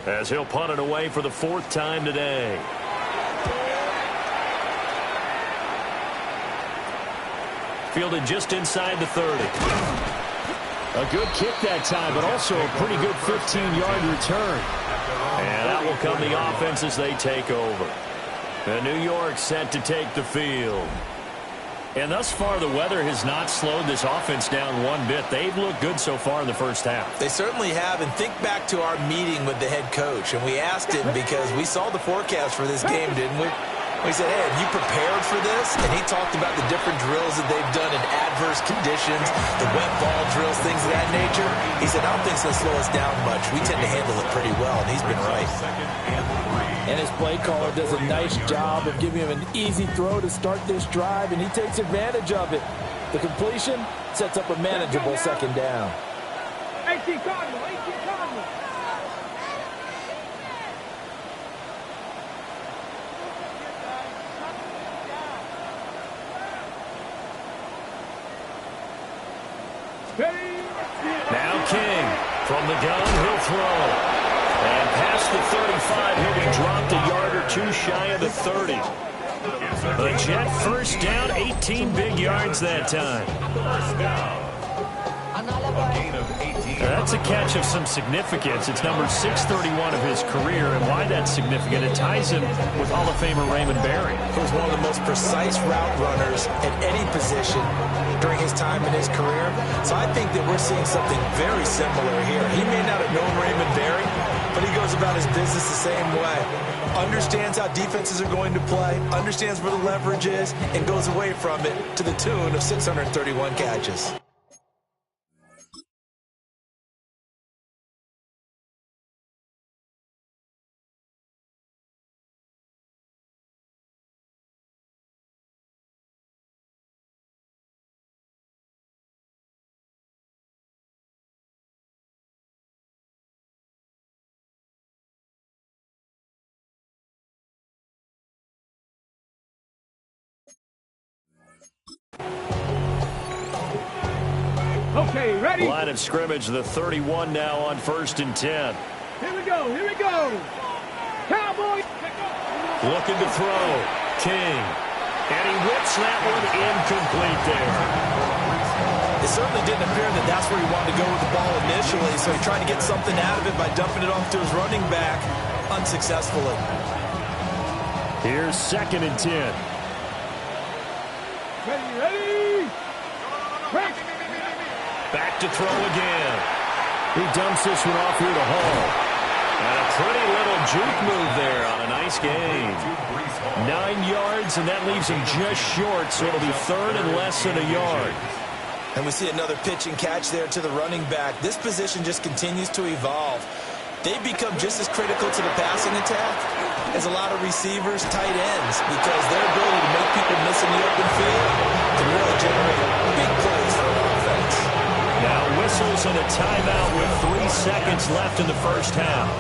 as he'll punt it away for the 4th time today. Fielded just inside the 30. A good kick that time, but also a pretty good 15-yard return. And out will come the offense as they take over. And New York set to take the field. And thus far, the weather has not slowed this offense down one bit. They've looked good so far in the first half. They certainly have. And think back to our meeting with the head coach. And we asked him because we saw the forecast for this game, didn't we? We said, hey, have you prepared for this? And he talked about the different drills that they've done in adverse conditions, the wet ball drills, things of that nature. He said, I don't think it's going to slow us down much. We tend to handle it pretty well, and he's been right. And his play caller does a nice job of giving him an easy throw to start this drive, and he takes advantage of it. The completion sets up a manageable second down. 18 Cardinal, 18 Cardinal. Now King from the gun, he'll throw. And past the 35, he'll be dropped a yard or two shy of the 30. The Jet first down, 18 big yards that time. First down. A gain of 18. That's a catch of some significance. It's number 631 of his career, and why that's significant, it ties him with Hall of Famer Raymond Berry. He was one of the most precise route runners at any position during his time in his career. So I think that we're seeing something very similar here. He may not have known Raymond Berry, but he goes about his business the same way. Understands how defenses are going to play, understands where the leverage is, and goes away from it to the tune of 631 catches. Okay, ready? Line of scrimmage, the 31 now on 1st and 10. Here we go, here we go. Cowboys. Looking to throw. King. And he whips that one incomplete there. It certainly didn't appear that that's where he wanted to go with the ball initially, so he tried to get something out of it by dumping it off to his running back unsuccessfully. Here's 2nd and 10. Ready? Crack. Back to throw again. He dumps this one off here to Hall. And a pretty little juke move there on a nice gain. 9 yards, and that leaves him just short, so it'll be 3rd and less than a yard. And we see another pitch and catch there to the running back. This position just continues to evolve. They've become just as critical to the passing attack as a lot of receivers, tight ends, because their ability to make people miss in the open field can really generate big plays for an offense. Now whistles and a timeout with 3 seconds left in the first half.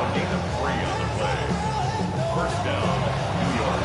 A gain of 3 on the play. First down, New York.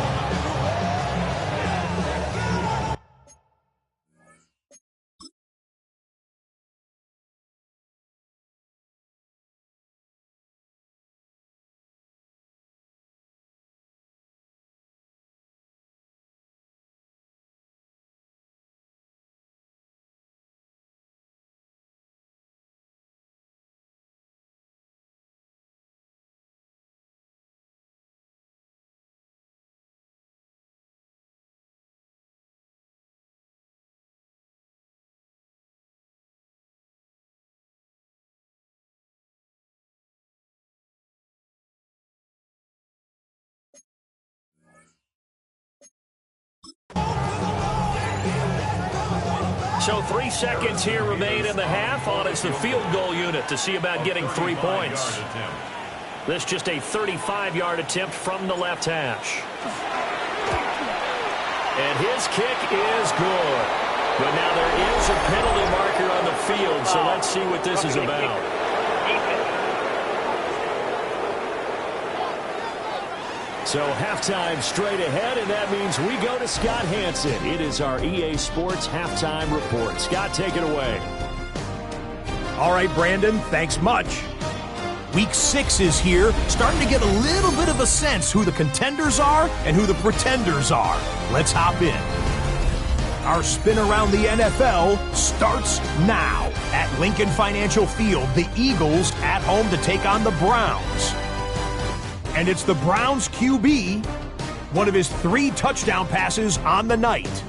So 3 seconds here remain in the half. On is the field goal unit to see about getting 3 points. This just a 35-yard attempt from the left hash. And his kick is good. But now there is a penalty marker on the field, so let's see what this is about. So halftime straight ahead, and that means we go to Scott Hansen. It is our EA Sports Halftime Report. Scott, take it away. All right, Brandon, thanks much. Week 6 is here, starting to get a little bit of a sense who the contenders are and who the pretenders are. Let's hop in. Our spin around the NFL starts now. At Lincoln Financial Field, the Eagles at home to take on the Browns. And it's the Browns QB, one of his 3 touchdown passes on the night.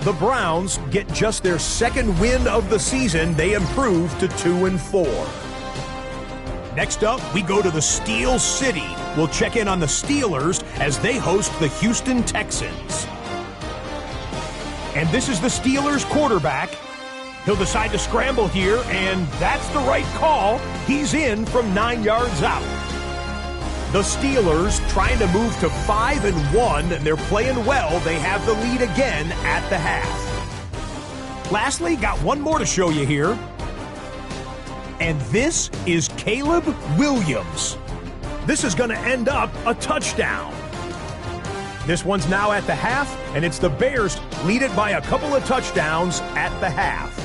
The Browns get just their 2nd win of the season. They improve to 2-4. Next up, we go to the Steel City. We'll check in on the Steelers as they host the Houston Texans. And this is the Steelers quarterback. He'll decide to scramble here, and that's the right call. He's in from 9 yards out. The Steelers trying to move to 5-1, and they're playing well. They have the lead again at the half. Lastly, got one more to show you here. And this is Caleb Williams. This is going to end up a touchdown. This one's now at the half, and it's the Bears lead it by a couple of touchdowns at the half.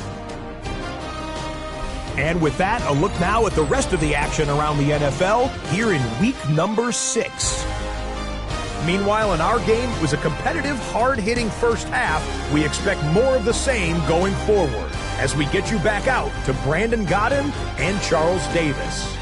And with that, a look now at the rest of the action around the NFL here in week number 6. Meanwhile, in our game, it was a competitive, hard-hitting first half. We expect more of the same going forward as we get you back out to Brandon Godden and Charles Davis.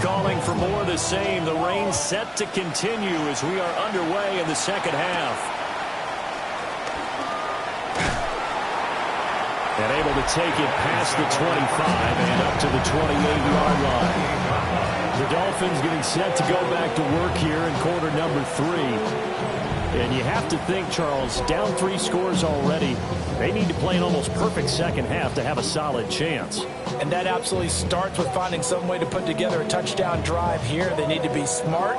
Calling for more of the same. The rain set to continue as we are underway in the second half. And able to take it past the 25 and up to the 28-yard line. The Dolphins getting set to go back to work here in quarter number 3. And you have to think, Charles, down 3 scores already. They need to play an almost perfect second half to have a solid chance. And that absolutely starts with finding some way to put together a touchdown drive here. They need to be smart,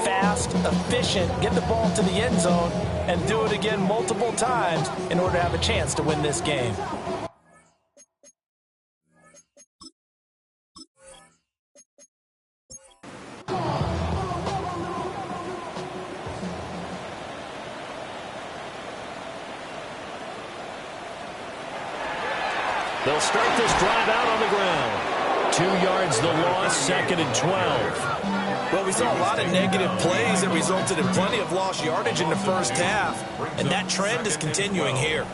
fast, efficient, get the ball to the end zone, and do it again multiple times in order to have a chance to win this game. They'll start this drive out on the ground. 2 yards the loss, 2nd and 12. Well, we saw a lot of negative plays that resulted in plenty of lost yardage in the first half, and that trend is continuing here.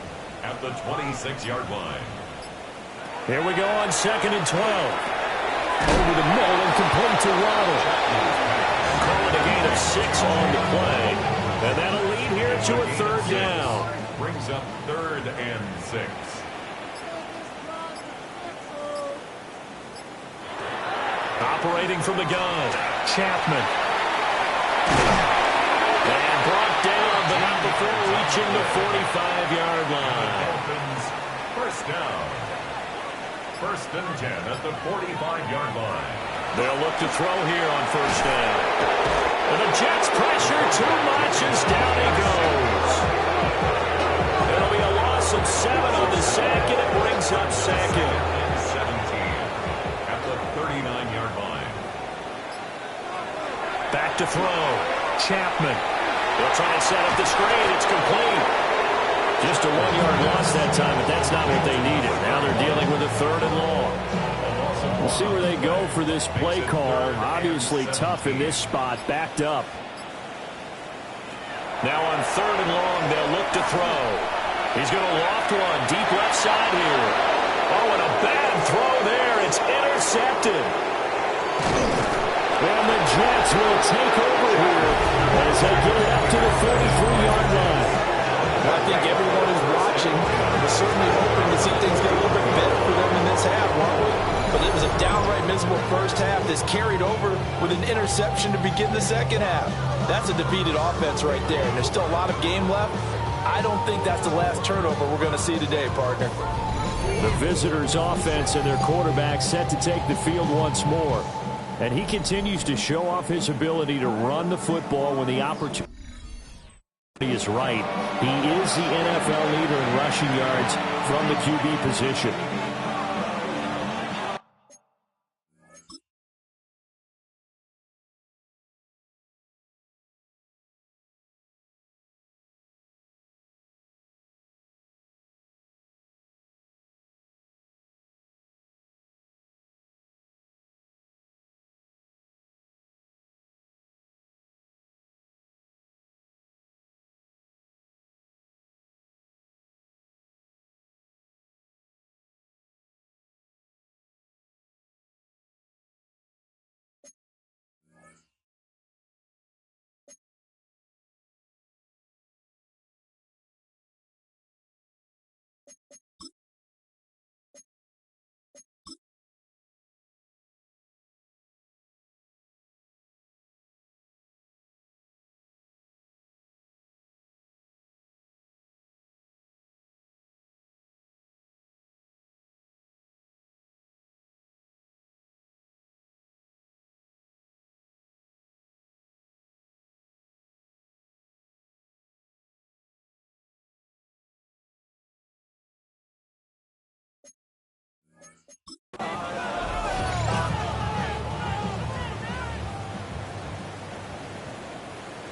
At the 26-yard line. Here we go on 2nd and 12. Over the middle and complete to Waddle. Call it a gain of 6 on the play. And that'll lead here to a 3rd down. Brings up 3rd and 6. Operating from the gun, Chapman. And brought down, but not before reaching the 45-yard line. Dolphins, first down. 1st and 10 at the 45-yard line. They'll look to throw here on 1st down. And the Jets pressure too much as down he goes. It'll be a loss of 7 on the sack, and it brings up 2nd. 39-yard line. Back to throw. Chapman. They'll try and set up the screen. It's complete. Just a 1-yard loss that time, but that's not what they needed. Now they're dealing with a 3rd and long. We'll see where they go for this play call. Obviously tough in this spot, backed up. Now on 3rd and long, they'll look to throw. He's going to loft one, deep left side here. Oh, and a bad throw there. It's intercepted. And the Jets will take over here as they get it up to the 43-yard line. I think everyone is watching. We're certainly hoping to see things get a little bit better for them in this half, weren't we? But it was a downright miserable first half that's carried over with an interception to begin the second half. That's a defeated offense right there, and there's still a lot of game left. I don't think that's the last turnover we're going to see today, partner. The visitors' offense and their quarterback set to take the field once more. And he continues to show off his ability to run the football when the opportunity is right. He is the NFL leader in rushing yards from the QB position.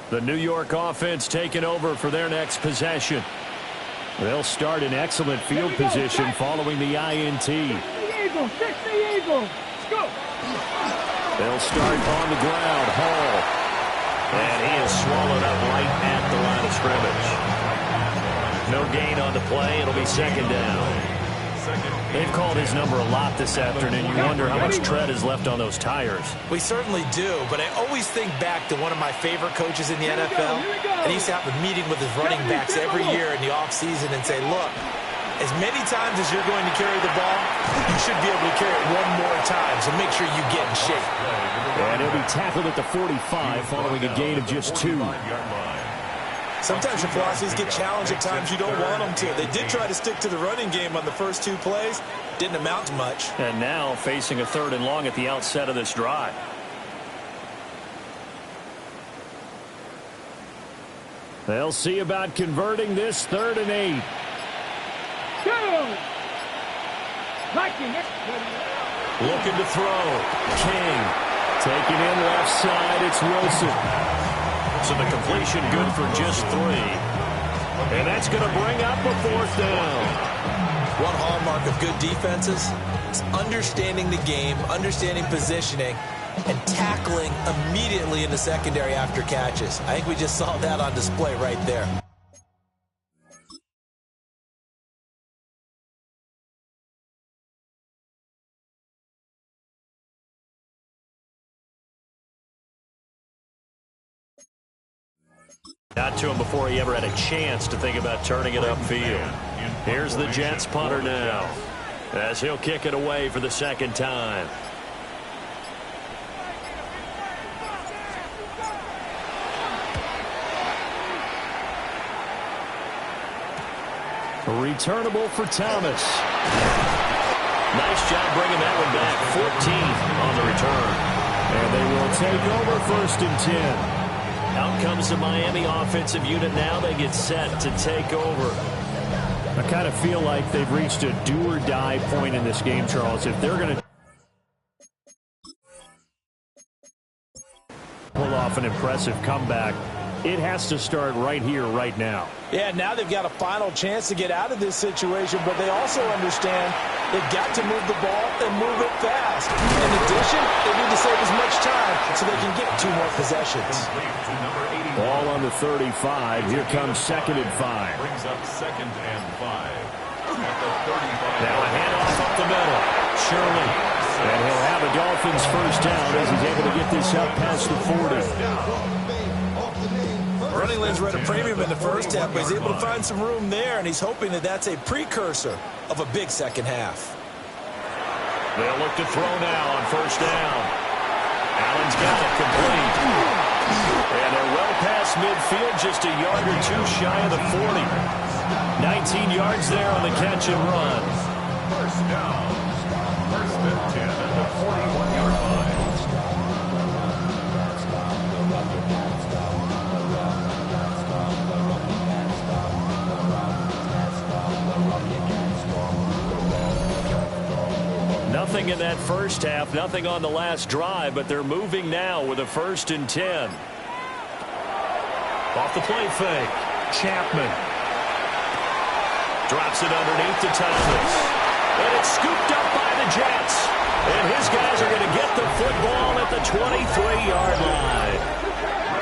The New York offense taking over for their next possession. They'll start in excellent field position following the INT. 60 Eagles, 60 Eagles. Let's go. They'll start on the ground. Hall. And he is swallowed up right at the line of scrimmage. No gain on the play. It'll be 2nd down. They've called his number a lot this afternoon. You wonder how much tread is left on those tires. We certainly do, but I always think back to one of my favorite coaches in the NFL. And he used to have a meeting with his running backs every year in the offseason and say, look, as many times as you're going to carry the ball, you should be able to carry it one more time, so make sure you get in shape. And he'll be tackled at the 45 following a gain of just 2. Sometimes your philosophies get challenged at times you don't want them to. They did try to stick to the running game on the first 2 plays. Didn't amount to much. And now facing a 3rd and long at the outset of this drive. They'll see about converting this 3rd and 8. Looking to throw. King. Taking in left side. It's Wilson. So the completion good for just 3. And that's going to bring up a 4th down. One hallmark of good defenses is understanding the game, understanding positioning, and tackling immediately in the secondary after catches. I think we just saw that on display right there. Got to him before he ever had a chance to think about turning it upfield. Here's the Jets punter now, as he'll kick it away for the 2nd time. Returnable for Thomas. Nice job bringing that one back. 14 on the return. And they will take over 1st and 10. Out comes the Miami offensive unit now. They get set to take over. I kind of feel like they've reached a do-or-die point in this game, Charles. If they're going to pull off an impressive comeback, It has to start right here, right now. Yeah, now they've got a final chance to get out of this situation, but they also understand they've got to move the ball and move it fast. In addition, they need to save as much time so they can get 2 more possessions. Ball on the 35. Here comes 2nd and 5. Brings up 2nd and 5. At the 35. Now a handoff up the middle. Shirley. And he'll have a Dolphins first down as he's able to get this up past the 40. Running lanes were at a premium in the first half, but he's able to find some room there, and he's hoping that that's a precursor of a big second half. They'll look to throw now on first down. Allen's got it complete. And they're well past midfield, just a yard or 2 shy of the 40. 19 yards there on the catch and run. First down. First and 10 at the 41-yard line. Nothing in that first half, nothing on the last drive, but they're moving now with a 1st and 10. Off the play fake. Chapman. Drops it underneath to Thomas. And it's scooped up by the Jets. And his guys are going to get the football at the 23-yard line.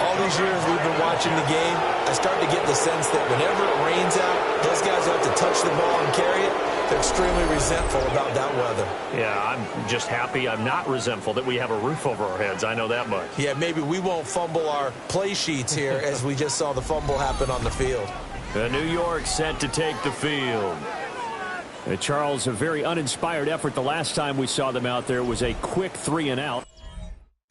All these years we've been watching the game, I start to get the sense that whenever it rains out, those guys have to touch the ball and carry it. They're extremely resentful about that weather. Yeah, I'm just happy I'm not resentful that we have a roof over our heads. I know that much. Yeah, maybe we won't fumble our play sheets here as we just saw the fumble happen on the field. New York set to take the field. Charles, a very uninspired effort. The last time we saw them out there was a quick 3-and-out.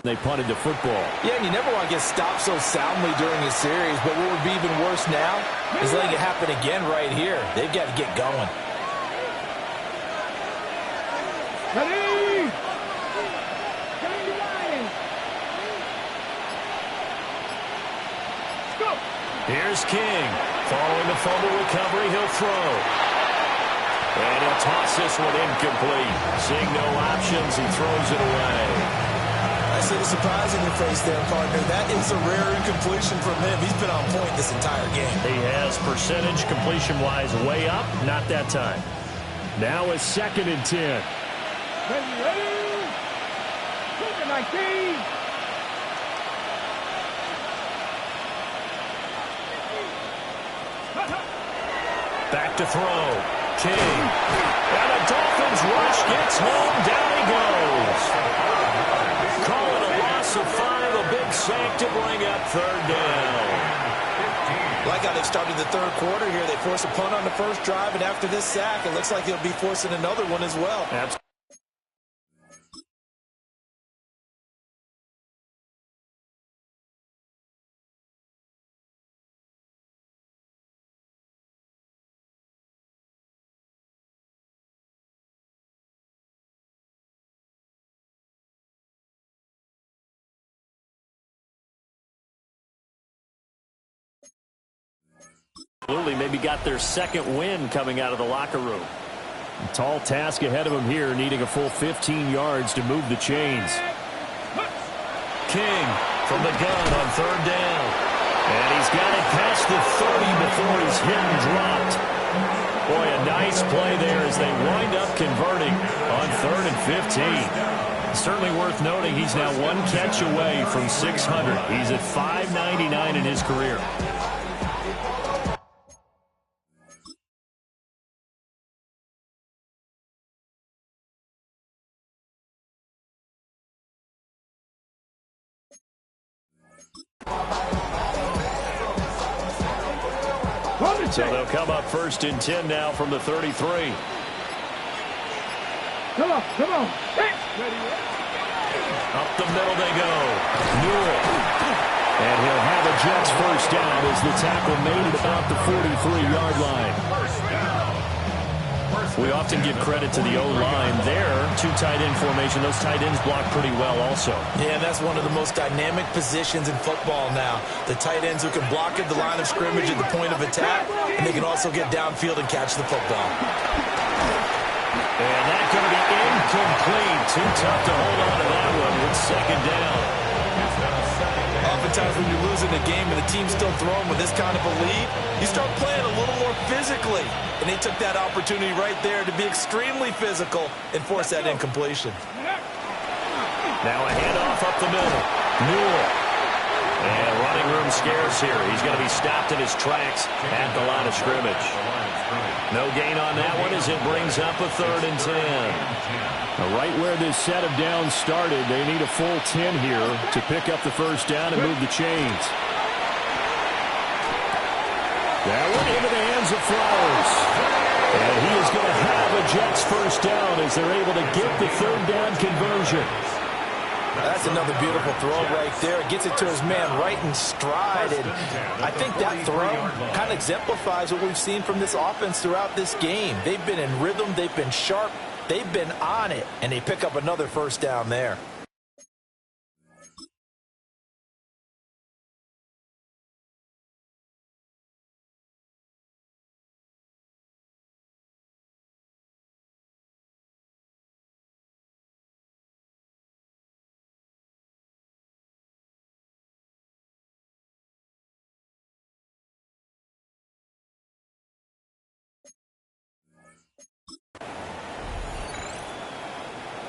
They punted the football. Yeah, and you never want to get stopped so soundly during a series, but what would be even worse now is letting it happen again right here. They've got to get going. Ready? Go! Here's King. Following the fumble recovery, he'll throw. And he'll toss this one incomplete. Seeing no options, he throws it away. I see the surprise in your face there, partner. That is a rare incompletion from him. He's been on point this entire game. He has percentage completion-wise way up. Not that time. Now a 2nd and 10. Ready? 19. Back to throw. King. And a Dolphins rush gets home. Down he goes. Call it a loss of 5. A big sack to bring up 3rd down. Like how they started the 3rd quarter here. They force a punt on the first drive, and after this sack, it looks like they'll be forcing another one as well. Absolutely. Maybe got their 2nd win coming out of the locker room. A tall task ahead of them here, needing a full 15 yards to move the chains. King from the gun on 3rd down. And he's got it past the 30 before he's hit and dropped. Boy, a nice play there as they wind up converting on 3rd and 15. Certainly worth noting he's now 1 catch away from 600. He's at 599 in his career. So they'll come up 1st and 10 now from the 33. Come on. Up the middle they go. Newell. And he'll have a Jets first down as the tackle made at about the 43-yard line. We often give credit to the O-line there. 2 tight end formation. Those tight ends block pretty well also. Yeah, that's one of the most dynamic positions in football now. The tight ends who can block at the line of scrimmage at the point of attack, and they can also get downfield and catch the football. And that's going to be incomplete. Too tough to hold on to that one with 2nd down. Sometimes when you're losing a game and the team's still throwing with this kind of a lead, you start playing a little more physically. And they took that opportunity right there to be extremely physical and force that incompletion. Now a handoff up the middle. Newell. And running room scarce here. He's going to be stopped in his tracks at the line of scrimmage. No gain on that one as it brings up a 3rd and 10. Right where this set of downs started, they need a full 10 here to pick up the first down and move the chains. That one into the hands of Flowers. And he is going to have a Jets first down as they're able to get the 3rd down conversion. That's another beautiful throw right there. Gets it to his man right in stride. And I think that throw kind of exemplifies what we've seen from this offense throughout this game. They've been in rhythm. They've been sharp. They've been on it. And they pick up another first down there.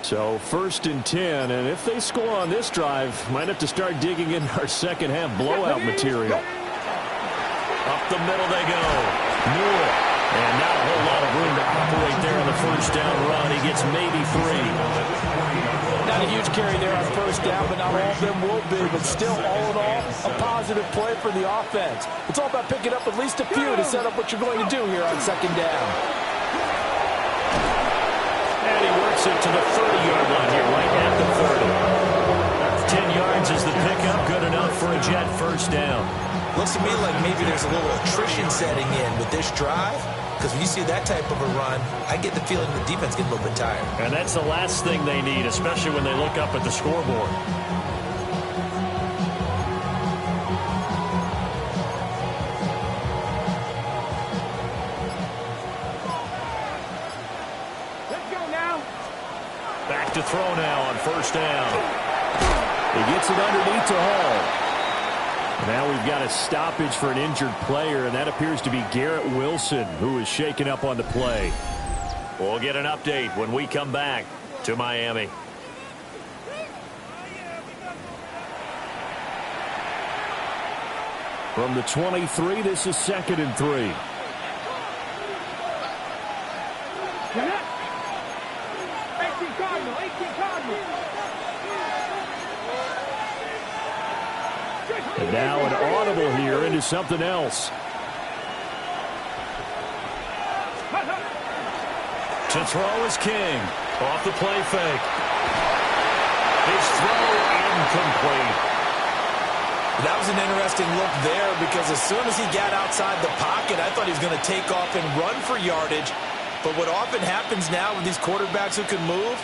So 1st and 10, and if they score on this drive, might have to start digging in our second half blowout material. Up the middle they go. Newell. And not a whole lot of room to operate there on the first down run. He gets maybe 3. Not a huge carry there on first down, but not all of them will be. But still, all in all, a positive play for the offense. It's all about picking up at least a few to set up what you're going to do here on 2nd down. And he works it to the 30-yard line here, right at the 30. 10 yards is the pickup, good enough for a Jet first down. Looks to me like maybe there's a little attrition setting in with this drive, because when you see that type of a run, I get the feeling the defense gets a little bit tired. And that's the last thing they need, especially when they look up at the scoreboard. Back to throw now on first down. He gets it underneath to Hall. Now we've got a stoppage for an injured player, and that appears to be Garrett Wilson, who is shaken up on the play. We'll get an update when we come back to Miami. From the 23, this is 2nd and 3. And now an audible here into something else. To throw is King. Off the play fake. His throw incomplete. That was an interesting look there because as soon as he got outside the pocket, I thought he was going to take off and run for yardage. But what often happens now with these quarterbacks who can move,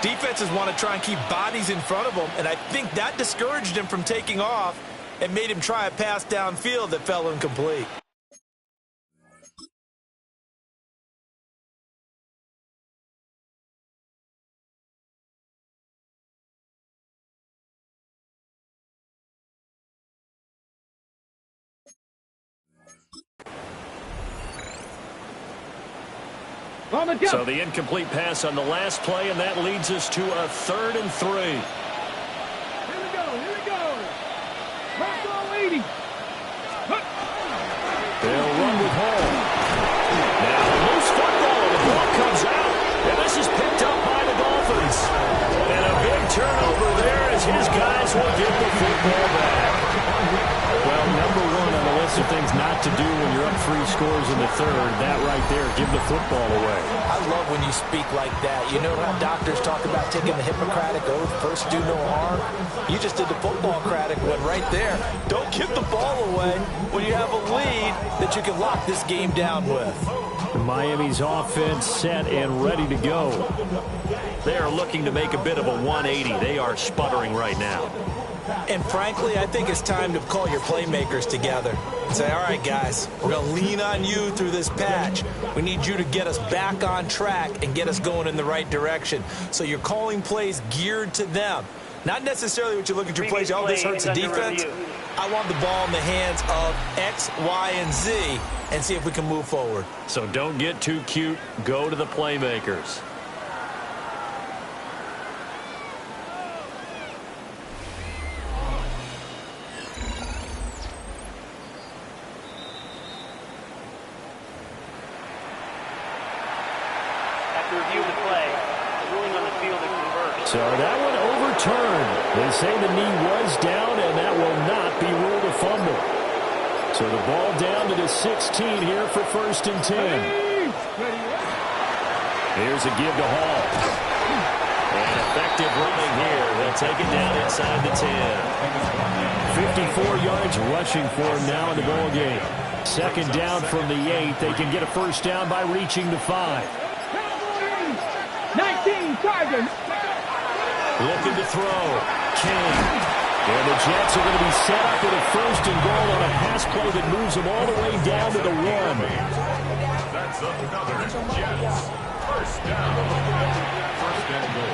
defenses want to try and keep bodies in front of them, and I think that discouraged him from taking off and made him try a pass downfield that fell incomplete. So the incomplete pass on the last play, and that leads us to a 3rd and 3. Here we go. Let's go, lady. They'll run with Hall. Now loose football, the ball comes out, and this is picked up by the Dolphins. And a big turnover there as his guys will get the football back. Well, number one on the list of things not to do when you're up 3 scores in the 3rd, that right there, give the football away. I love when you speak like that. You know how doctors talk about taking the Hippocratic oath, first do no harm? You just did the football-cratic one right there. Don't give the ball away when you have a lead that you can lock this game down with. Miami's offense set and ready to go. They are looking to make a bit of a 180. They are sputtering right now. And frankly, I think it's time to call your playmakers together and say, all right, guys, we're going to lean on you through this patch. We need you to get us back on track and get us going in the right direction. So you're calling plays geared to them. Not necessarily what you're looking to play. Oh, this hurts the defense. I want the ball in the hands of X, Y, and Z and see if we can move forward. So don't get too cute. Go to the playmakers. So that one overturned. They say the knee was down, and that will not be ruled a fumble. So the ball down to the 16 here for 1st and 10. Here's a give to Hall. And effective running here. They'll take it down inside the 10. 54 yards rushing for him now in the ball game. 2nd down from the 8. They can get a 1st down by reaching the 5. 19 Tigers. Looking to throw. King. And the Jets are going to be set up with a 1st and goal on a pass play that moves them all the way down to the 1. That's another Jets. 1st down. 1st and goal.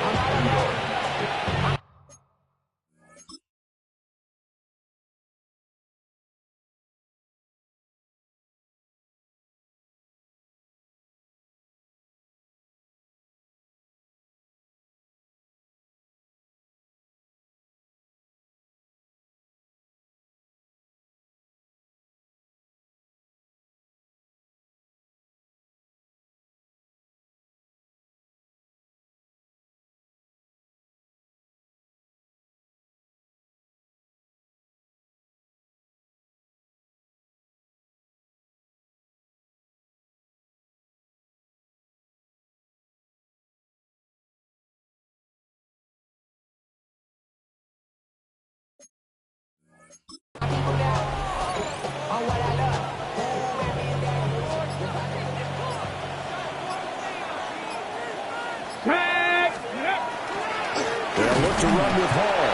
They'll look to run with Hall.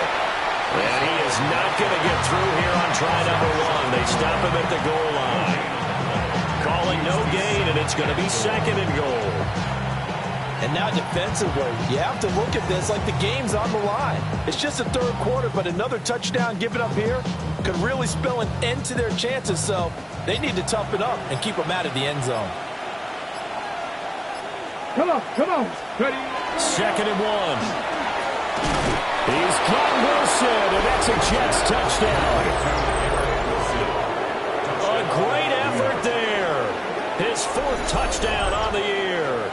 And he is not going to get through here on try number 1. They stop him at the goal line. Calling no gain, and it's going to be 2nd and goal. And now defensively, you have to look at this like the game's on the line. It's just the 3rd quarter, but another touchdown given up here could really spell an end to their chances. So they need to toughen up and keep them out of the end zone. Come on. Ready? 2nd and 1. He's got Wilson, and that's a Jets touchdown. A great effort there. His 4th touchdown on the year.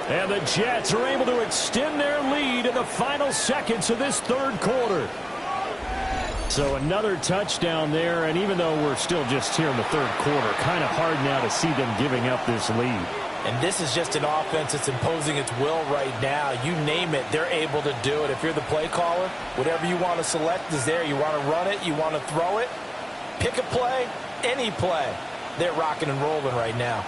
And the Jets are able to extend their lead in the final seconds of this 3rd quarter. So another touchdown there, and even though we're still just here in the 3rd quarter, kind of hard now to see them giving up this lead. And this is just an offense that's imposing its will right now. You name it, they're able to do it. If you're the play caller, whatever you want to select is there. You want to run it, you want to throw it, pick a play, any play. They're rocking and rolling right now.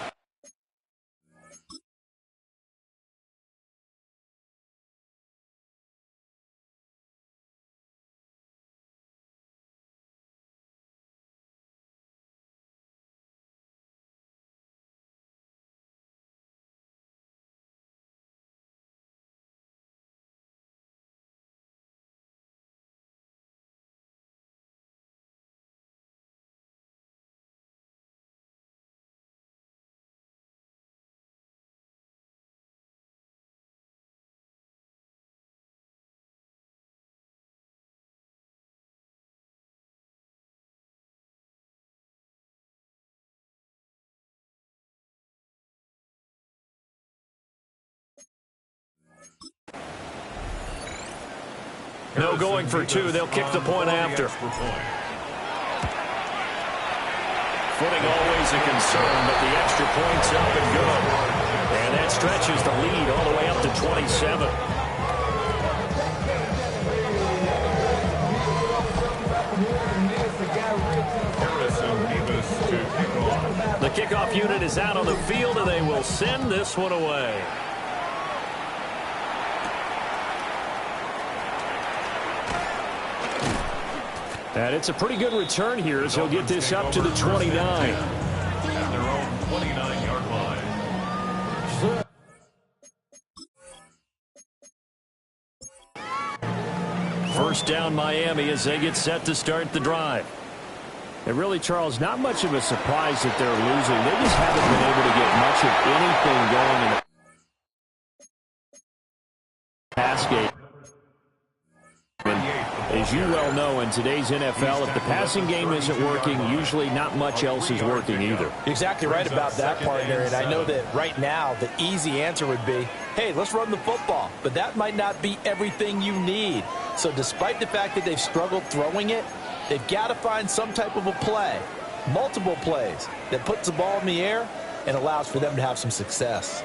No going for 2. They'll kick the point after. Footing always a concern, but the extra point's up and good. And that stretches the lead all the way up to 27. The kickoff unit is out on the field, and they will send this one away. And it's a pretty good return here as he'll get this up to the 29. At their own 29-yard line. First down Miami as they get set to start the drive. And really, Charles, not much of a surprise that they're losing. They just haven't been able to get much of anything going in the pass game. And as you well know, in today's NFL, if the passing game isn't working, usually not much else is working either. You're exactly right about that, partner. And I know that right now the easy answer would be, hey, let's run the football. But that might not be everything you need. So despite the fact that they've struggled throwing it, they've got to find some type of a play, multiple plays, that puts the ball in the air and allows for them to have some success.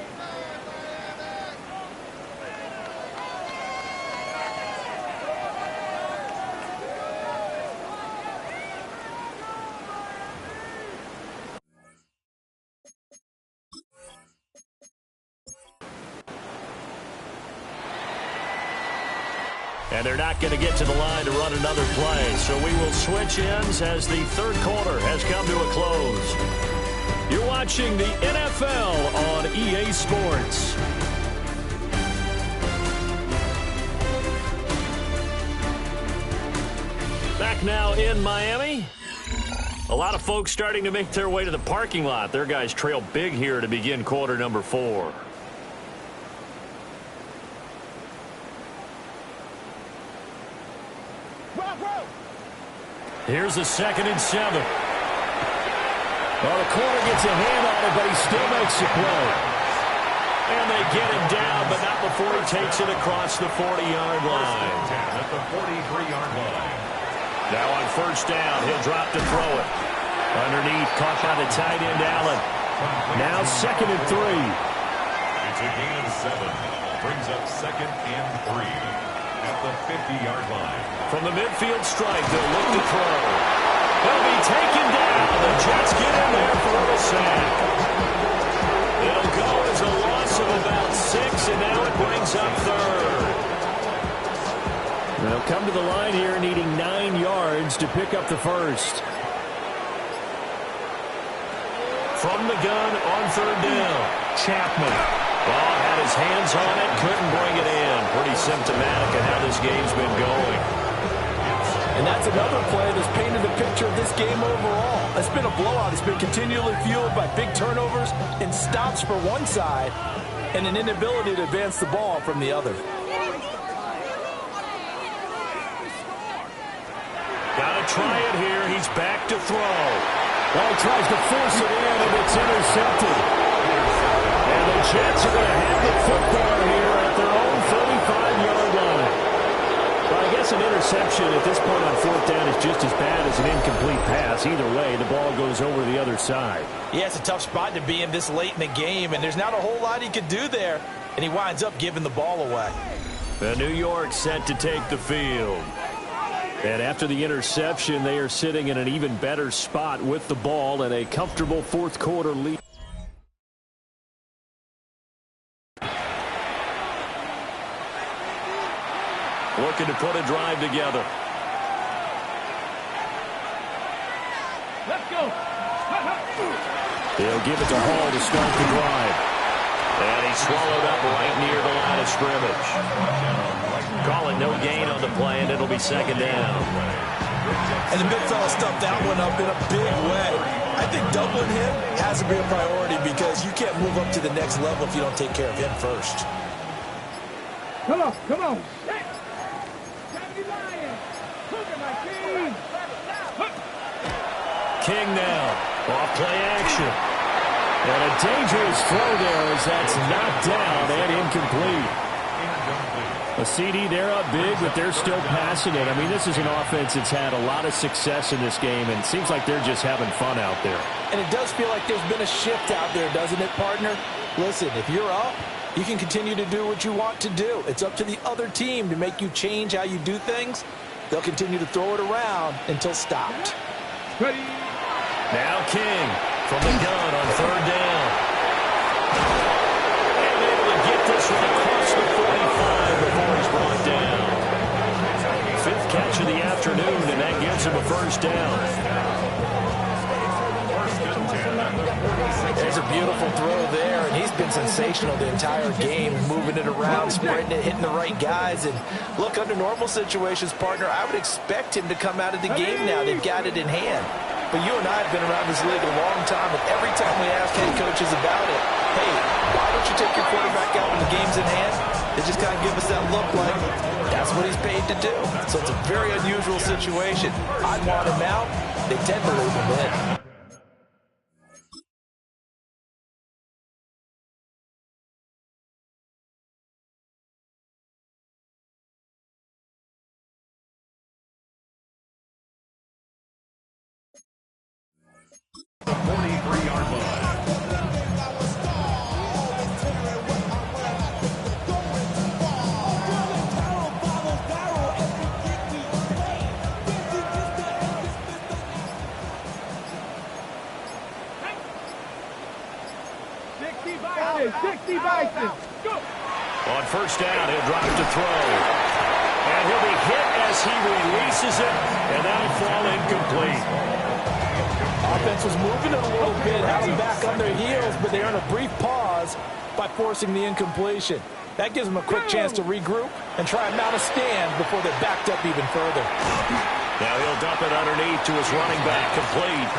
And they're not going to get to the line to run another play. So we will switch ends as the third quarter has come to a close. You're watching the NFL on EA Sports. Back now in Miami. A lot of folks starting to make their way to the parking lot. Their guys trail big here to begin quarter number 4. Here's a 2nd and 7. Well, the corner gets a hand on it, but he still makes the play. And they get him down, but not before he takes it across the 40-yard line. At the 43-yard line. Now on first down, he'll drop to throw it. Underneath, caught by the tight end, Allen. Now 2nd and 3. It's a gain of 7. Brings up 2nd and 3. At the 50-yard line. From the midfield strike, they'll look to throw. He'll be taken down. The Jets get in there for a sack. It'll go as a loss of about 6, and now it brings up 3rd. They'll come to the line here needing 9 yards to pick up the first. From the gun on 3rd down, Chapman. Ball had his hands on it, couldn't bring it in. Pretty symptomatic of how this game's been going. And that's another play that's painted the picture of this game overall. It's been a blowout. It's been continually fueled by big turnovers and stops for one side and an inability to advance the ball from the other. Gotta try it here. He's back to throw. Well, he tries to force it in, and it's intercepted. And the Jets are going to have the football here at their own 35-yard line. Well, I guess an interception at this point on 4th down is just as bad as an incomplete pass. Either way, the ball goes over the other side. Yeah, it's a tough spot to be in this late in the game, and there's not a whole lot he could do there, and he winds up giving the ball away. The New York set to take the field. And after the interception, they are sitting in an even better spot with the ball and a comfortable 4th quarter lead. Looking to put a drive together. Let's go. They'll give it to Hall to start the drive. And he's swallowed up right near the line of scrimmage. Call it no gain on the play, and it'll be 2nd down. And the big fella stuffed that one up in a big way. I think doubling him has to be a priority because you can't move up to the next level if you don't take care of him first. Come on, come on. King now, off play action. And a dangerous throw there as that's knocked down and incomplete. A CD, they're up big, but they're still passing it. I mean, this is an offense that's had a lot of success in this game, and it seems like they're just having fun out there. And it does feel like there's been a shift out there, doesn't it, partner? Listen, if you're up, you can continue to do what you want to do. It's up to the other team to make you change how you do things. They'll continue to throw it around until stopped. Ready. Now King from the gun on 3rd down. And able to get this one across the 45 before he's brought down. 5th catch of the afternoon, and that gives him a 1st down. There's a beautiful throw there, and he's been sensational the entire game, moving it around, spreading it, hitting the right guys. And look, under normal situations, partner, I would expect him to come out of the game now. They've got it in hand. But you and I have been around this league a long time, and every time we ask head coaches about it, hey, why don't you take your quarterback out when the game's in hand? They just kind of give us that look like that's what he's paid to do. So it's a very unusual situation. I'd want him out. They tend to leave him in. The 43-yard line. On first down, he'll drop to throw. And he'll be hit as he releases it, and that'll fall incomplete. Offense was moving it a little bit, had them back on their heels, but they earn a brief pause by forcing the incompletion. That gives them a quick chance to regroup and try and mount a stand before they're backed up even further. Now he'll dump it underneath to his running back, complete.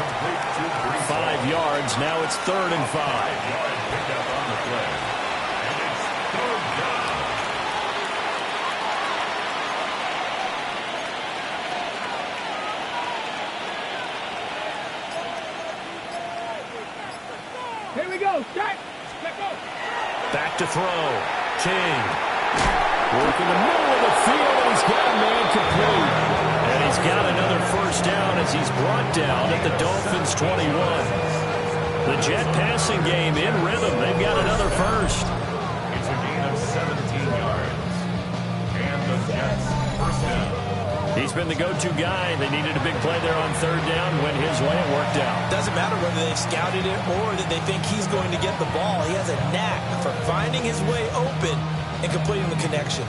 5 yards, now it's 3rd and 5. Pick up on the play. And it's 3rd down. Here we go, set, let go. Back to throw. King. Working the middle of the field, and he's got a man complete. And he's got another first down as he's brought down at the Dolphins' 21. The Jet passing game in rhythm. They've got another first. It's a gain of 17 yards. And the Jets first down. He's been the go-to guy. They needed a big play there on 3rd down. Went his way. It worked out. Doesn't matter whether they've scouted it or that they think he's going to get the ball. He has a knack for finding his way open and completing the connection.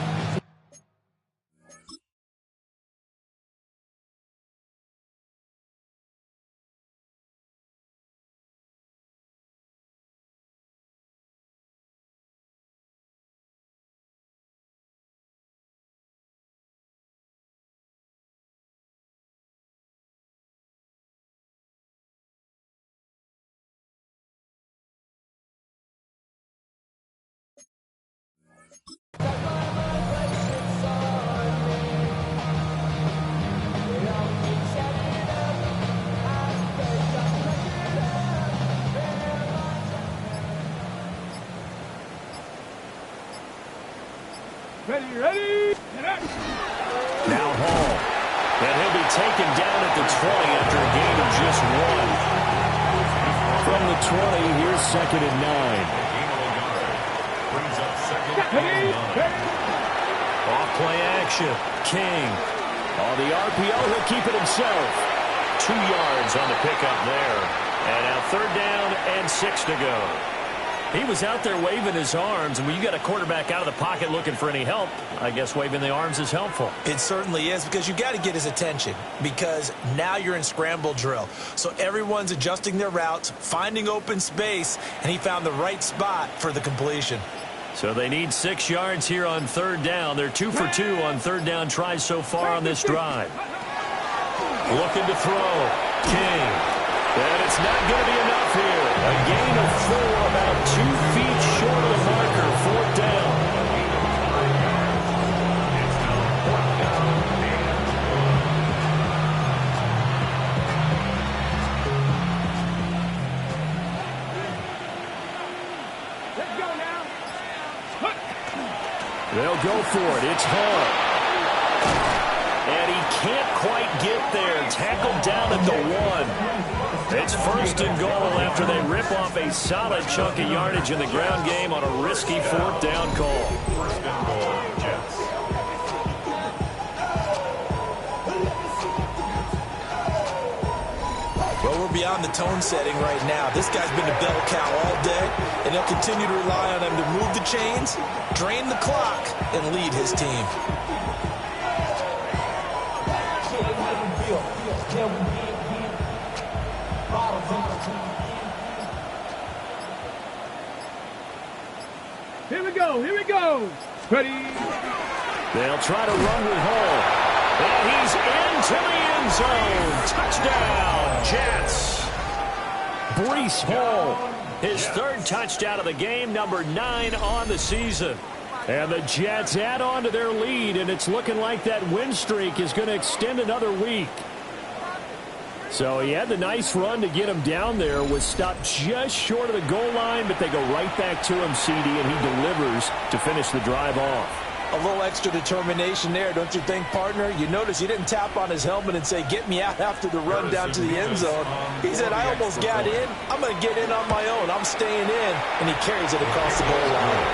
Ready. Now Hall. And he'll be taken down at the 20 after a gain of just 1. From the 20, here's 2nd and 9. Brings up 2nd and 9. Off play action. King. On the RPO, he'll keep it himself. 2 yards on the pickup there. And now 3rd down and 6 to go. He was out there waving his arms, and when you got a quarterback out of the pocket looking for any help, I guess waving the arms is helpful. It certainly is, because you got to get his attention, because now you're in scramble drill. So everyone's adjusting their routes, finding open space, and he found the right spot for the completion. So they need 6 yards here on 3rd down. They're 2 for 2 on 3rd down tries so far on this drive. Looking to throw. King. And it's not going to be enough here. A gain of 4, about 2 feet short of the marker. 4th down. It's now 4th down. Let's go now. They'll go for it. It's Hall. And he can't quite get there. Tackled down at the 1. It's 1st and goal after they rip off a solid chunk of yardage in the ground game on a risky 4th down call. 1st and goal, Jets. Well, we're beyond the tone setting right now. This guy's been a bell cow all day, and they'll continue to rely on him to move the chains, drain the clock, and lead his team. go. Here we go. Ready. They'll try to run with Hall. And he's into the end zone. Touchdown, Jets. Breece Hall, his third touchdown of the game, number 9 on the season. And the Jets add on to their lead, and it's looking like that win streak is going to extend another week. So he had the nice run to get him down there, was stopped just short of the goal line, but they go right back to him, CD, and he delivers to finish the drive off. A little extra determination there, don't you think, partner? You notice he didn't tap on his helmet and say, get me out after the run down to the end zone. He said, I almost got in. I'm going to get in on my own. I'm staying in. And he carries it across the goal line.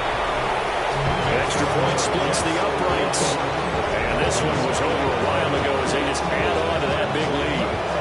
Extra point splits the uprights. And this one was over a while ago as they just add on to that big lead.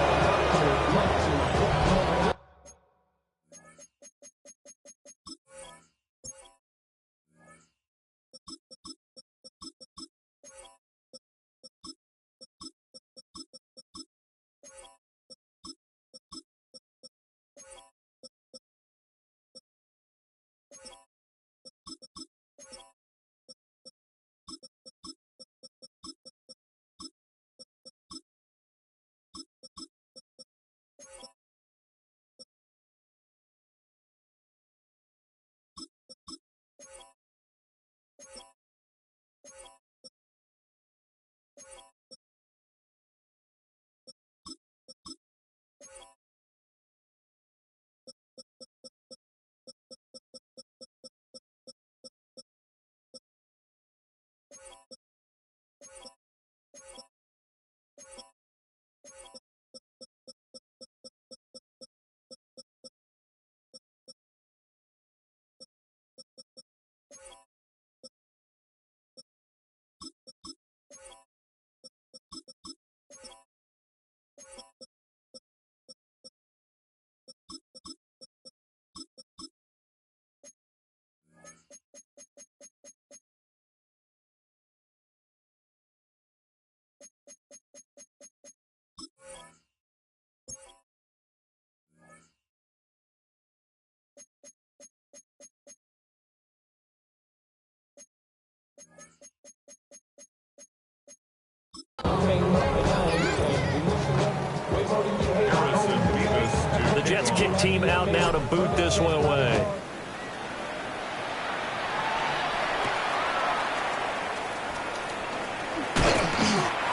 The Jets kick team out now to boot this one away.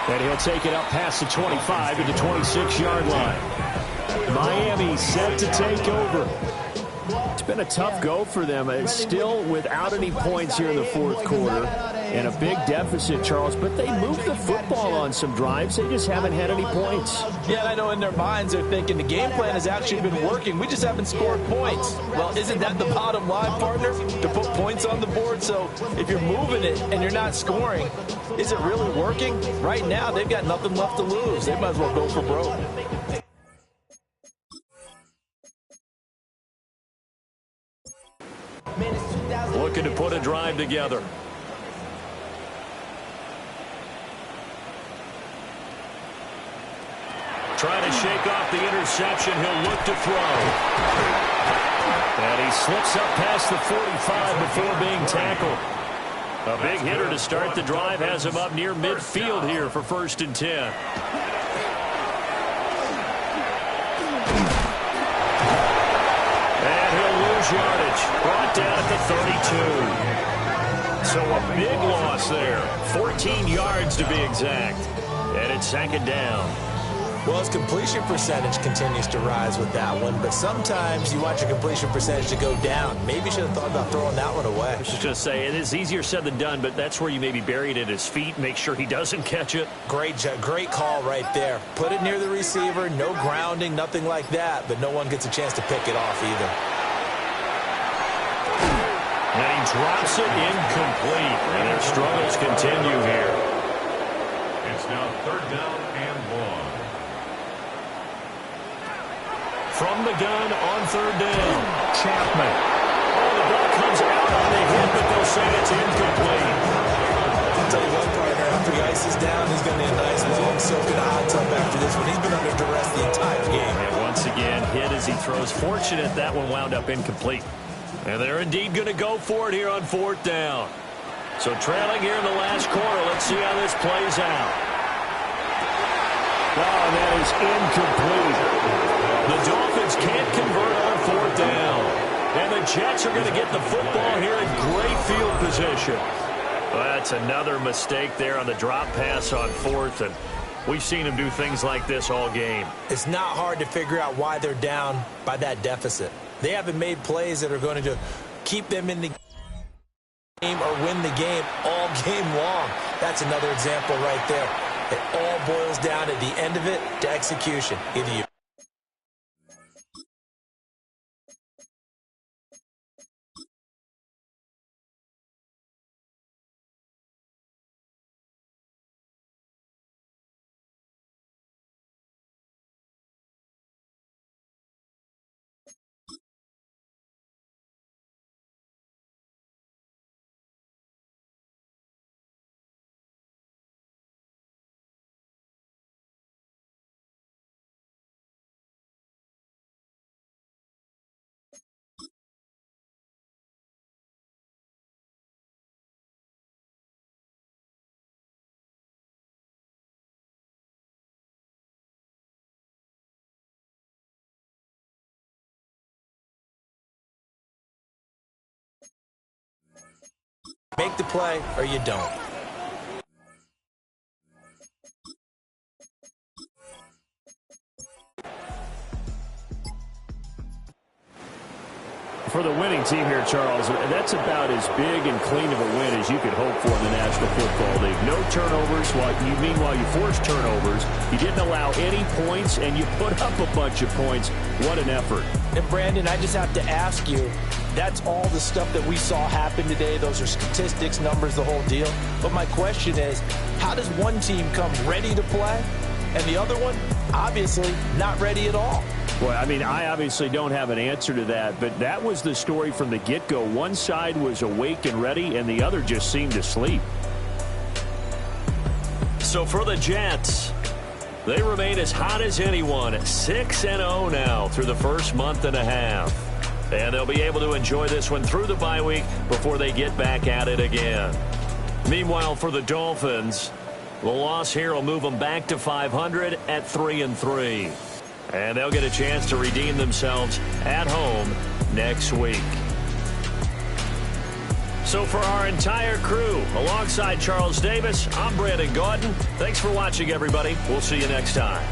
And he'll take it up past the 25 to the 26-yard line. Miami set to take over. It's been a tough go for them. It's still without any points here in the fourth quarter. And a big deficit, Charles, but they moved the football on some drives. They just haven't had any points. Yeah, I know in their minds they're thinking the game plan has actually been working. We just haven't scored points. Well, isn't that the bottom line, partner? To put points on the board? So if you're moving it and you're not scoring, is it really working? Right now, they've got nothing left to lose. They might as well go for broke. Looking to put a drive together. Trying to shake off the interception. He'll look to throw. And he slips up past the 45 before being tackled. A big hitter to start the drive has him up near midfield here for 1st and 10. And he'll lose yardage. Brought down at the 32. So a big loss there. 14 yards to be exact. And it's 2nd down. Well, his completion percentage continues to rise with that one, but sometimes you want your completion percentage to go down. Maybe you should have thought about throwing that one away. I was just going to say, it is easier said than done, but that's where you maybe bury it at his feet, make sure he doesn't catch it. Great call right there. Put it near the receiver, no grounding, nothing like that, but no one gets a chance to pick it off either. And he drops it incomplete, and their struggles continue here. It's now 3rd down and 1. From the gun on 3rd down, Chapman. Oh, the ball comes out on the hit, but they'll say it's incomplete. I'll tell you what, partner, after he ices down, he's going to need a nice long soak in a hot tub after this one. He's been under duress the entire game. And once again, hit as he throws. Fortunate that one wound up incomplete. And they're indeed going to go for it here on 4th down. So trailing here in the last quarter. Let's see how this plays out. Oh, and that is incomplete. The Dolphins can't convert on 4th down. And the Jets are going to get the football here in great field position. Well, that's another mistake there on the drop pass on 4th. And we've seen them do things like this all game. It's not hard to figure out why they're down by that deficit. They haven't made plays that are going to keep them in the game or win the game all game long. That's another example right there. It all boils down at the end of it to execution. Either you make the play or you don't. For the winning team here, Charles, that's about as big and clean of a win as you could hope for in the National Football League. No turnovers. Meanwhile, you forced turnovers. You didn't allow any points, and you put up a bunch of points. What an effort. And, Brandon, I just have to ask you, that's all the stuff that we saw happen today. Those are statistics, numbers, the whole deal. But my question is, how does one team come ready to play, and the other one, obviously, not ready at all? Well, I mean, I obviously don't have an answer to that, but that was the story from the get-go. One side was awake and ready, and the other just seemed to sleep. So for the Jets, they remain as hot as anyone, 6-0 now through the first month and a half. And they'll be able to enjoy this one through the bye week before they get back at it again. Meanwhile, for the Dolphins, the loss here will move them back to 500 at 3-3. And they'll get a chance to redeem themselves at home next week. So for our entire crew, alongside Charles Davis, I'm Brandon Gaudin. Thanks for watching, everybody. We'll see you next time.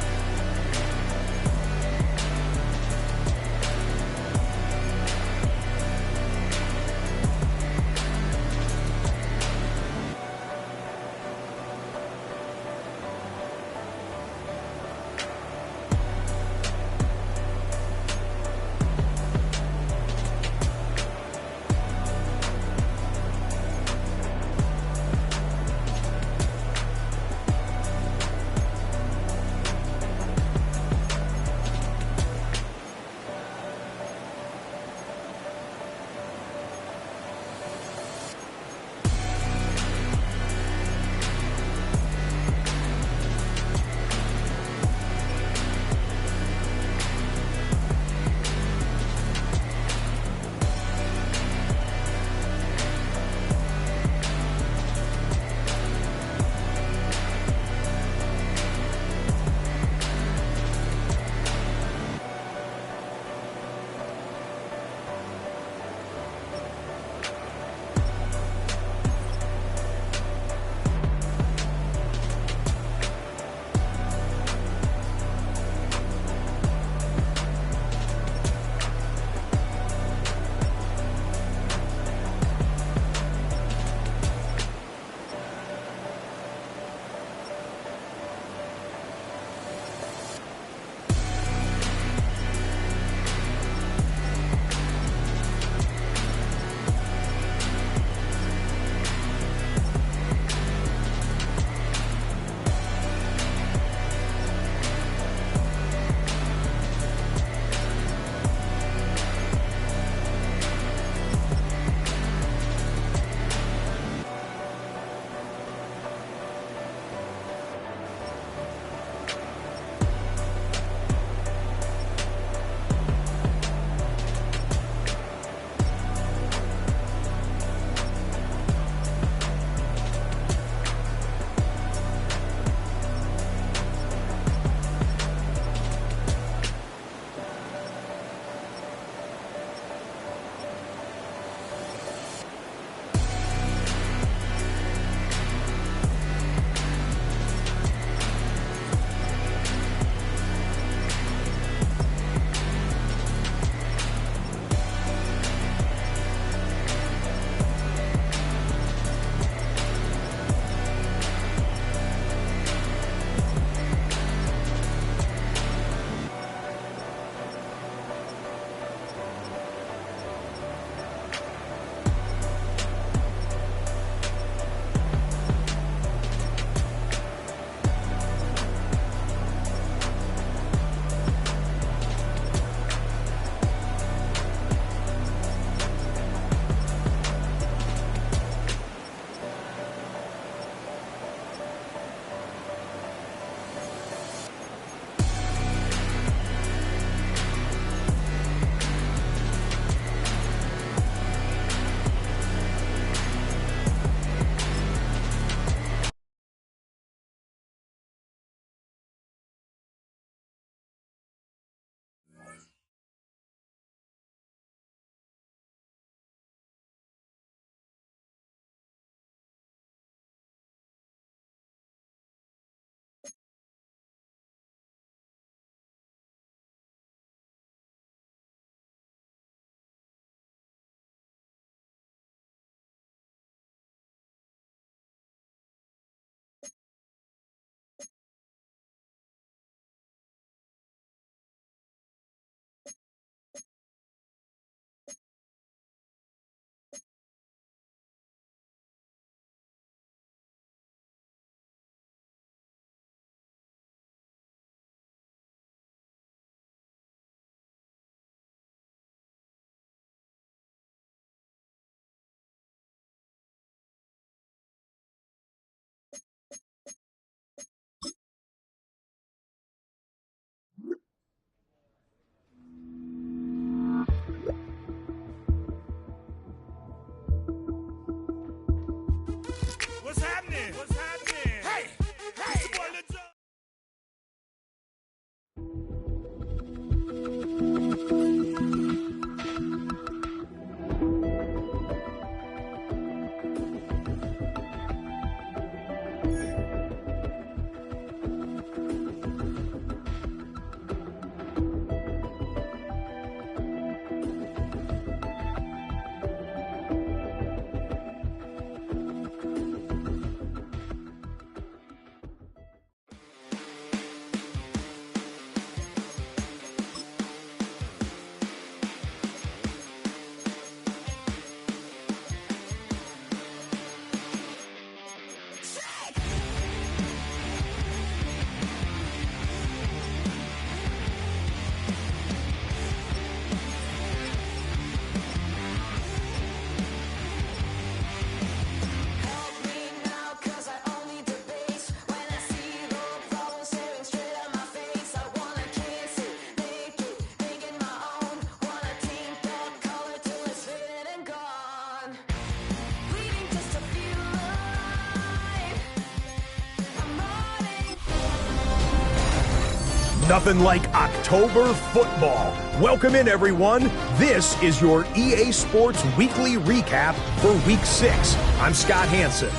Nothing like October football. Welcome in, everyone. This is your EA Sports Weekly Recap for Week 6. I'm Scott Hansen.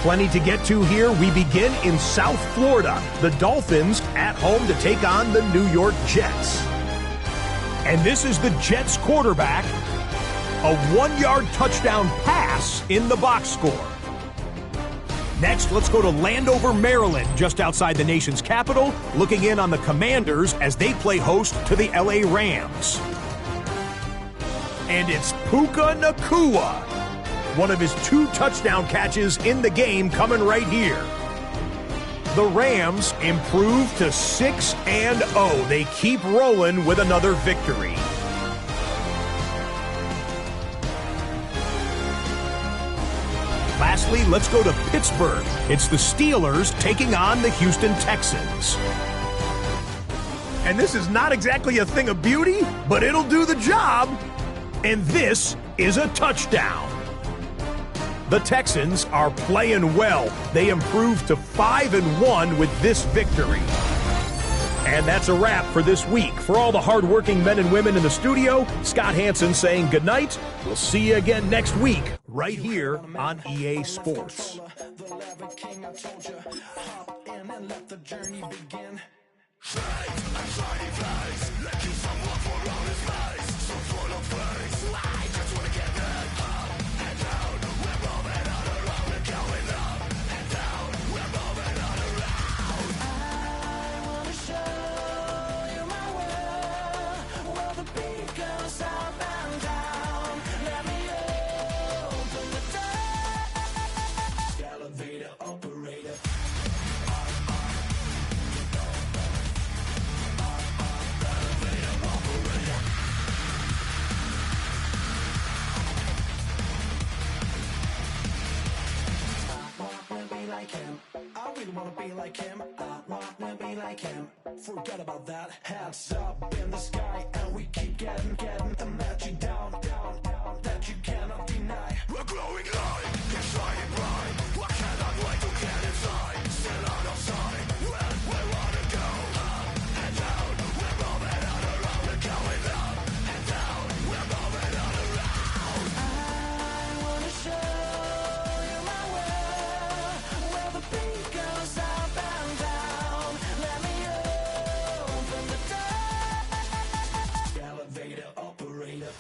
Plenty to get to here. We begin in South Florida. The Dolphins at home to take on the New York Jets. And this is the Jets quarterback. A 1-yard touchdown pass in the box score. Next, let's go to Landover, Maryland, just outside the nation's capital, looking in on the Commanders as they play host to the LA Rams. And it's Puka Nacua. One of his 2 touchdown catches in the game coming right here. The Rams improve to 6-0. They keep rolling with another victory. Lastly, let's go to Pittsburgh. It's the Steelers taking on the Houston Texans. And this is not exactly a thing of beauty, but it'll do the job. And this is a touchdown. The Texans are playing well. They improved to 5-1 with this victory. And that's a wrap for this week. For all the hardworking men and women in the studio, Scott Hansen saying goodnight. We'll see you again next week, right here on EA Sports. I really wanna be like him. I wanna be like him. Forget about that. Hands up in the sky, and we keep getting the magic down, that you cannot deny. We're glowing light, keep shining bright. I cannot wait to get inside. Still out of sight, where we wanna go. Up and down, we're moving on around. We're going up and down, we're moving on around. I wanna show you my world, where the beat goes up and down. Let me open the door. Elevator operator.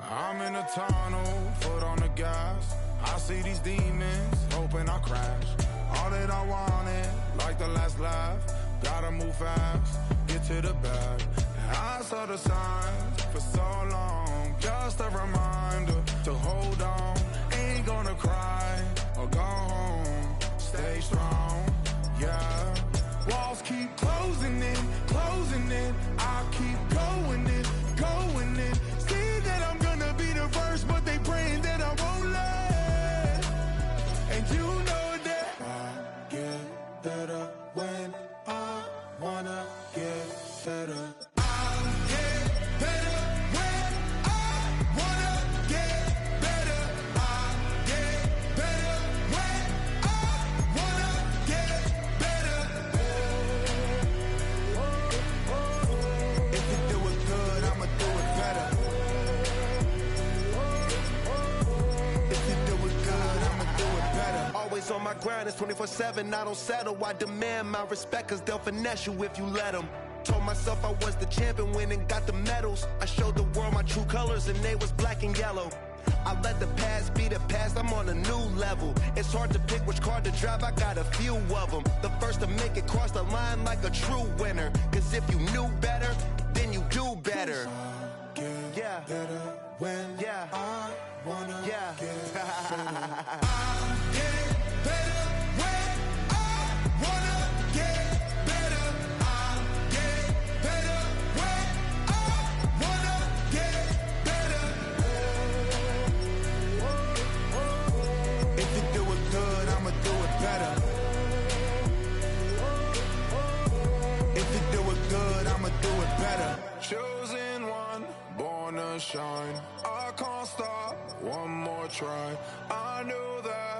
I'm in a tunnel, foot on the gas. I see these demons, hoping I crash. All that I wanted, like the last laugh. Gotta move fast, get to the bag. And I saw the signs for so long. Just a reminder to hold on. Ain't gonna cry or go home. Stay strong, yeah. Walls keep closing. better when I wanna get better. On my grind, it's 24/7, I don't settle. I demand my respect, cause they'll finesse you if you let them. Told myself I was the champion, went and got the medals. I showed the world my true colors and they was black and yellow. I let the past be the past, I'm on a new level. It's hard to pick which car to drive, I got a few of them. The first to make it cross the line like a true winner. Cause if you knew better, then you do better. Yeah. Better when I wanna get better. Chosen one, born to shine. I can't stop, one more try. I knew that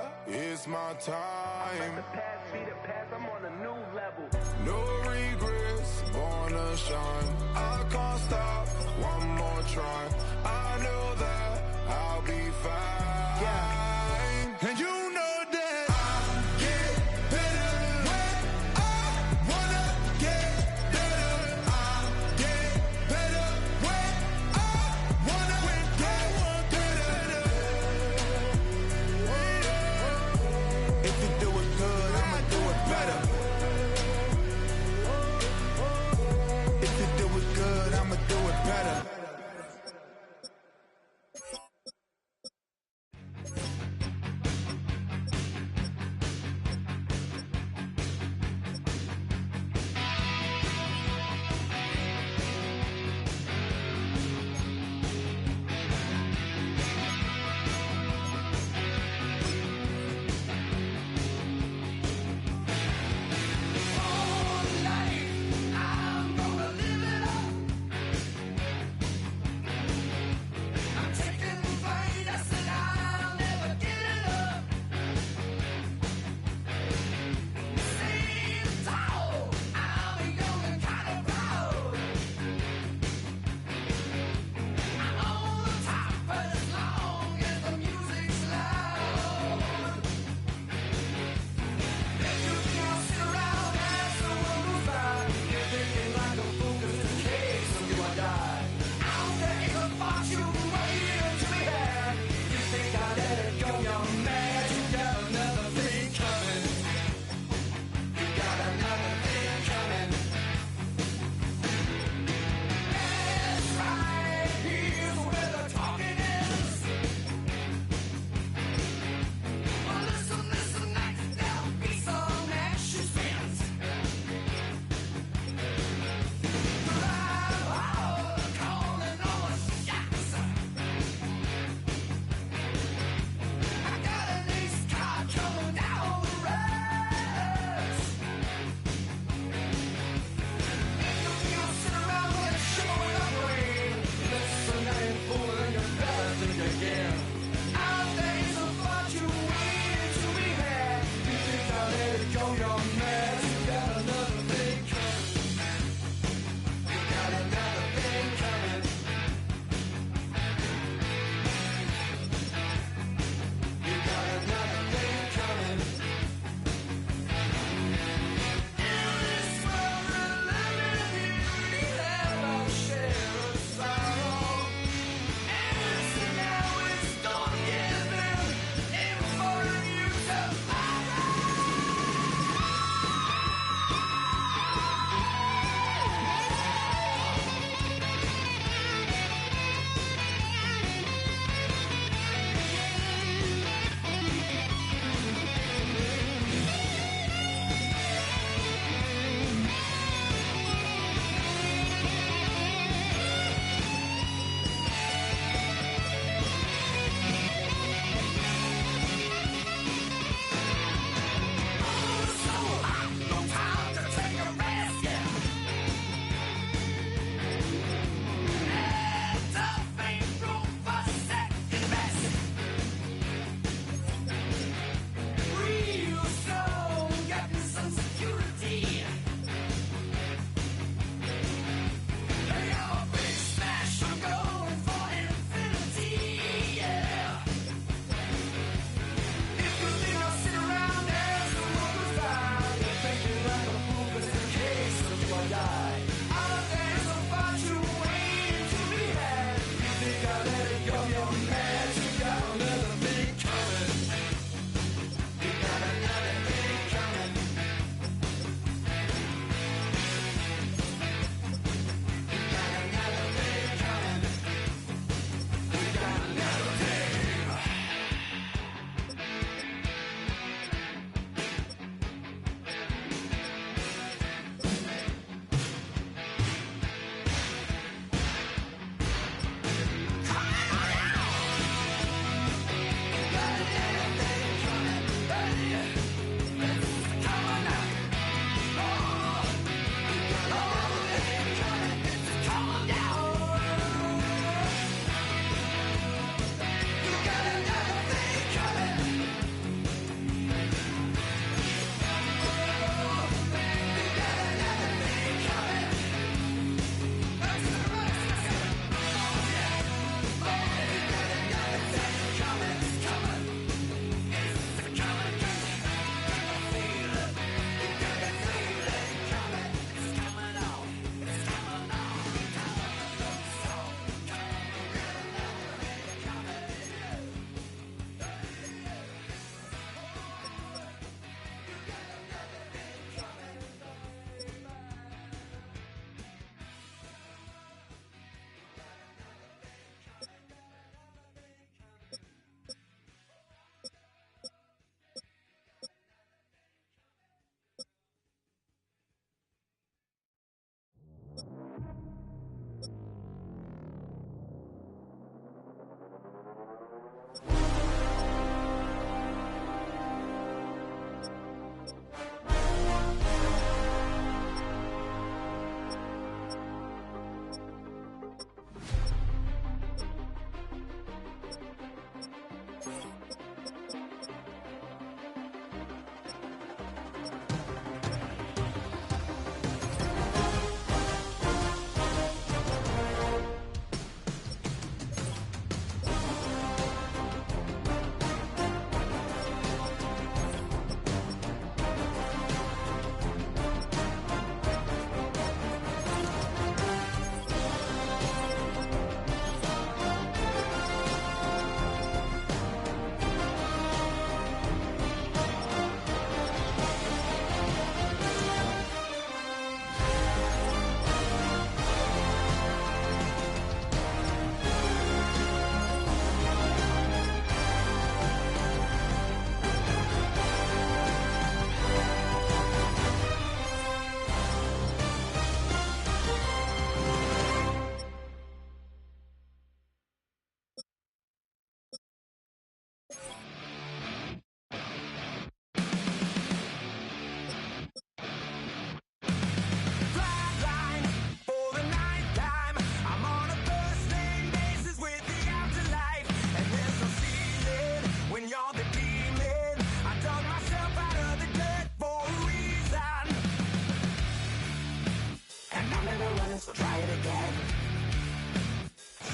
I'm never running, so try it again.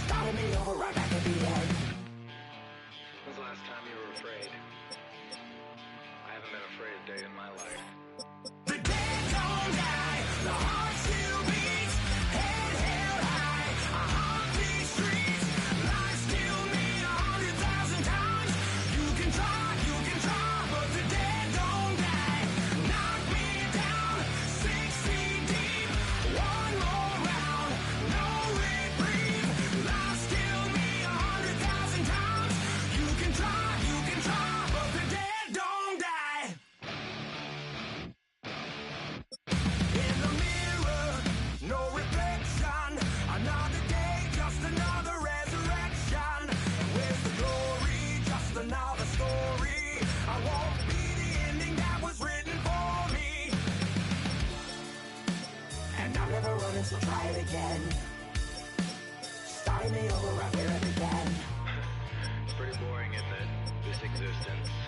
Starting me over right back at the end. When's the last time you were afraid? I haven't been afraid a day in my life. The dead don't die, the heart still beats, head held high, I haunt these streets, life still me 100,000 times. You can try, but the dead don't die. Knock me down, 6 feet deep, one more round, no reprieve, life still me 100,000 times. You can try, but the dead don't die. In the mirror, no reflection. Another day, just another resurrection. Where's the glory? Just another story. I won't be the ending that was written for me. And I'm never running, so try it again. Starting me over right here at the end. It's pretty boring, isn't it? This existence.